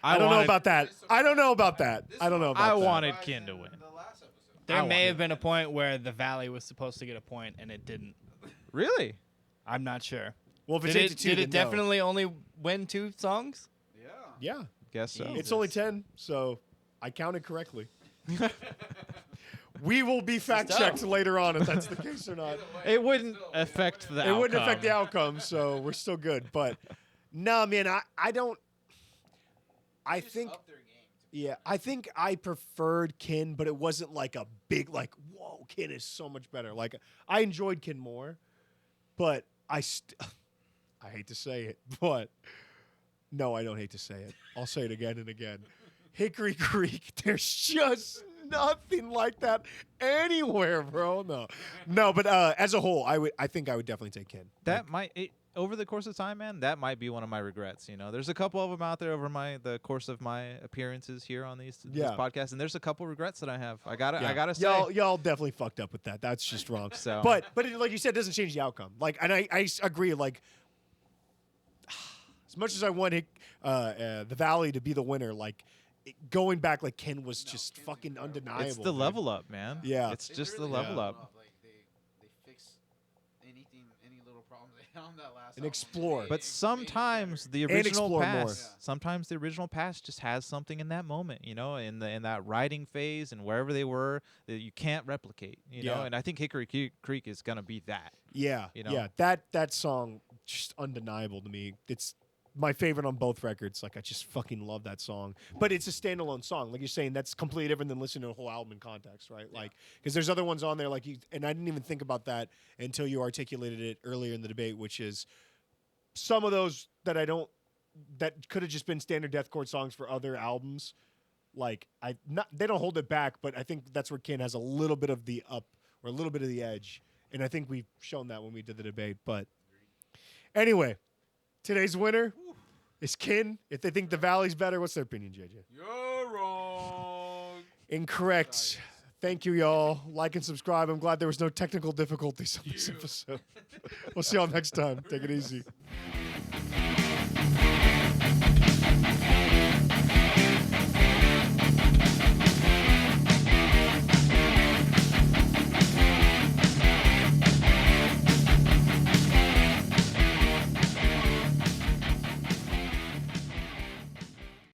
I don't know wanted- about that. I don't know about that. I don't know about I that. wanted Ken to win. The last episode. There I may wanted have been a point where the Valley was supposed to get a point and it didn't. Really? I'm not sure. Well, if it's Did 8-2, it then no. definitely only win 2 songs? Yeah. Yeah, Guess so. it's only 10, so I counted correctly. We will be fact checked later on if that's the case or not. It wouldn't affect the It wouldn't affect the outcome. outcome, so we're still good. But no, man, I don't. I Just think. up their game. Yeah, I think I preferred Kin, but it wasn't like a big whoa, Kin is so much better. Like I enjoyed Kin more, but I hate to say it, but no, I don't hate to say it. I'll say it again and again. Hickory Creek, there's just nothing like that anywhere, bro. No, but as a whole, I think I would definitely take Kin. That might over the course of time, man. That might be one of my regrets. You know, there's a couple of them out there over the course of my appearances here on this Yeah. podcast, and there's a couple regrets that I have. I gotta say, y'all definitely fucked up with that. That's just wrong. So- but it, like you said, it doesn't change the outcome. Like, and I agree. Like, as much as I want the Valley to be the winner, like going back, like Ken was just Ken's fucking incredible. undeniable. it's the dude. level up, man. Yeah. it's They just really the level leveled up. Like they fix any little problems they had on that last And album. explore. They- But they sometimes the And original explore pass, more. Yeah. sometimes the original pass just has something in that moment, you know, in that writing phase and wherever they were that you can't replicate, you know. Yeah. And I think Hickory Creek is gonna be that. Yeah, You know? yeah. That song just undeniable to me. It's my favorite on both records. Like I just fucking love that song. But it's a standalone song. Like you're saying, that's completely different than listening to a whole album in context, right? Like because there's other ones on there like you and I didn't even think about that until you articulated it earlier in the debate, which is some of those that could have just been standard deathcore songs for other albums. Like they don't hold it back, but I think that's where Ken has a little bit of the up or a little bit of the edge. And I think we've shown that when we did the debate. But anyway, today's winner is Kin. If they think the Valley's better, what's their opinion, JJ? You're wrong. Incorrect. Thank you, y'all. Like and subscribe. I'm glad there was no technical difficulties on this episode. We'll see y'all next time. Take it easy.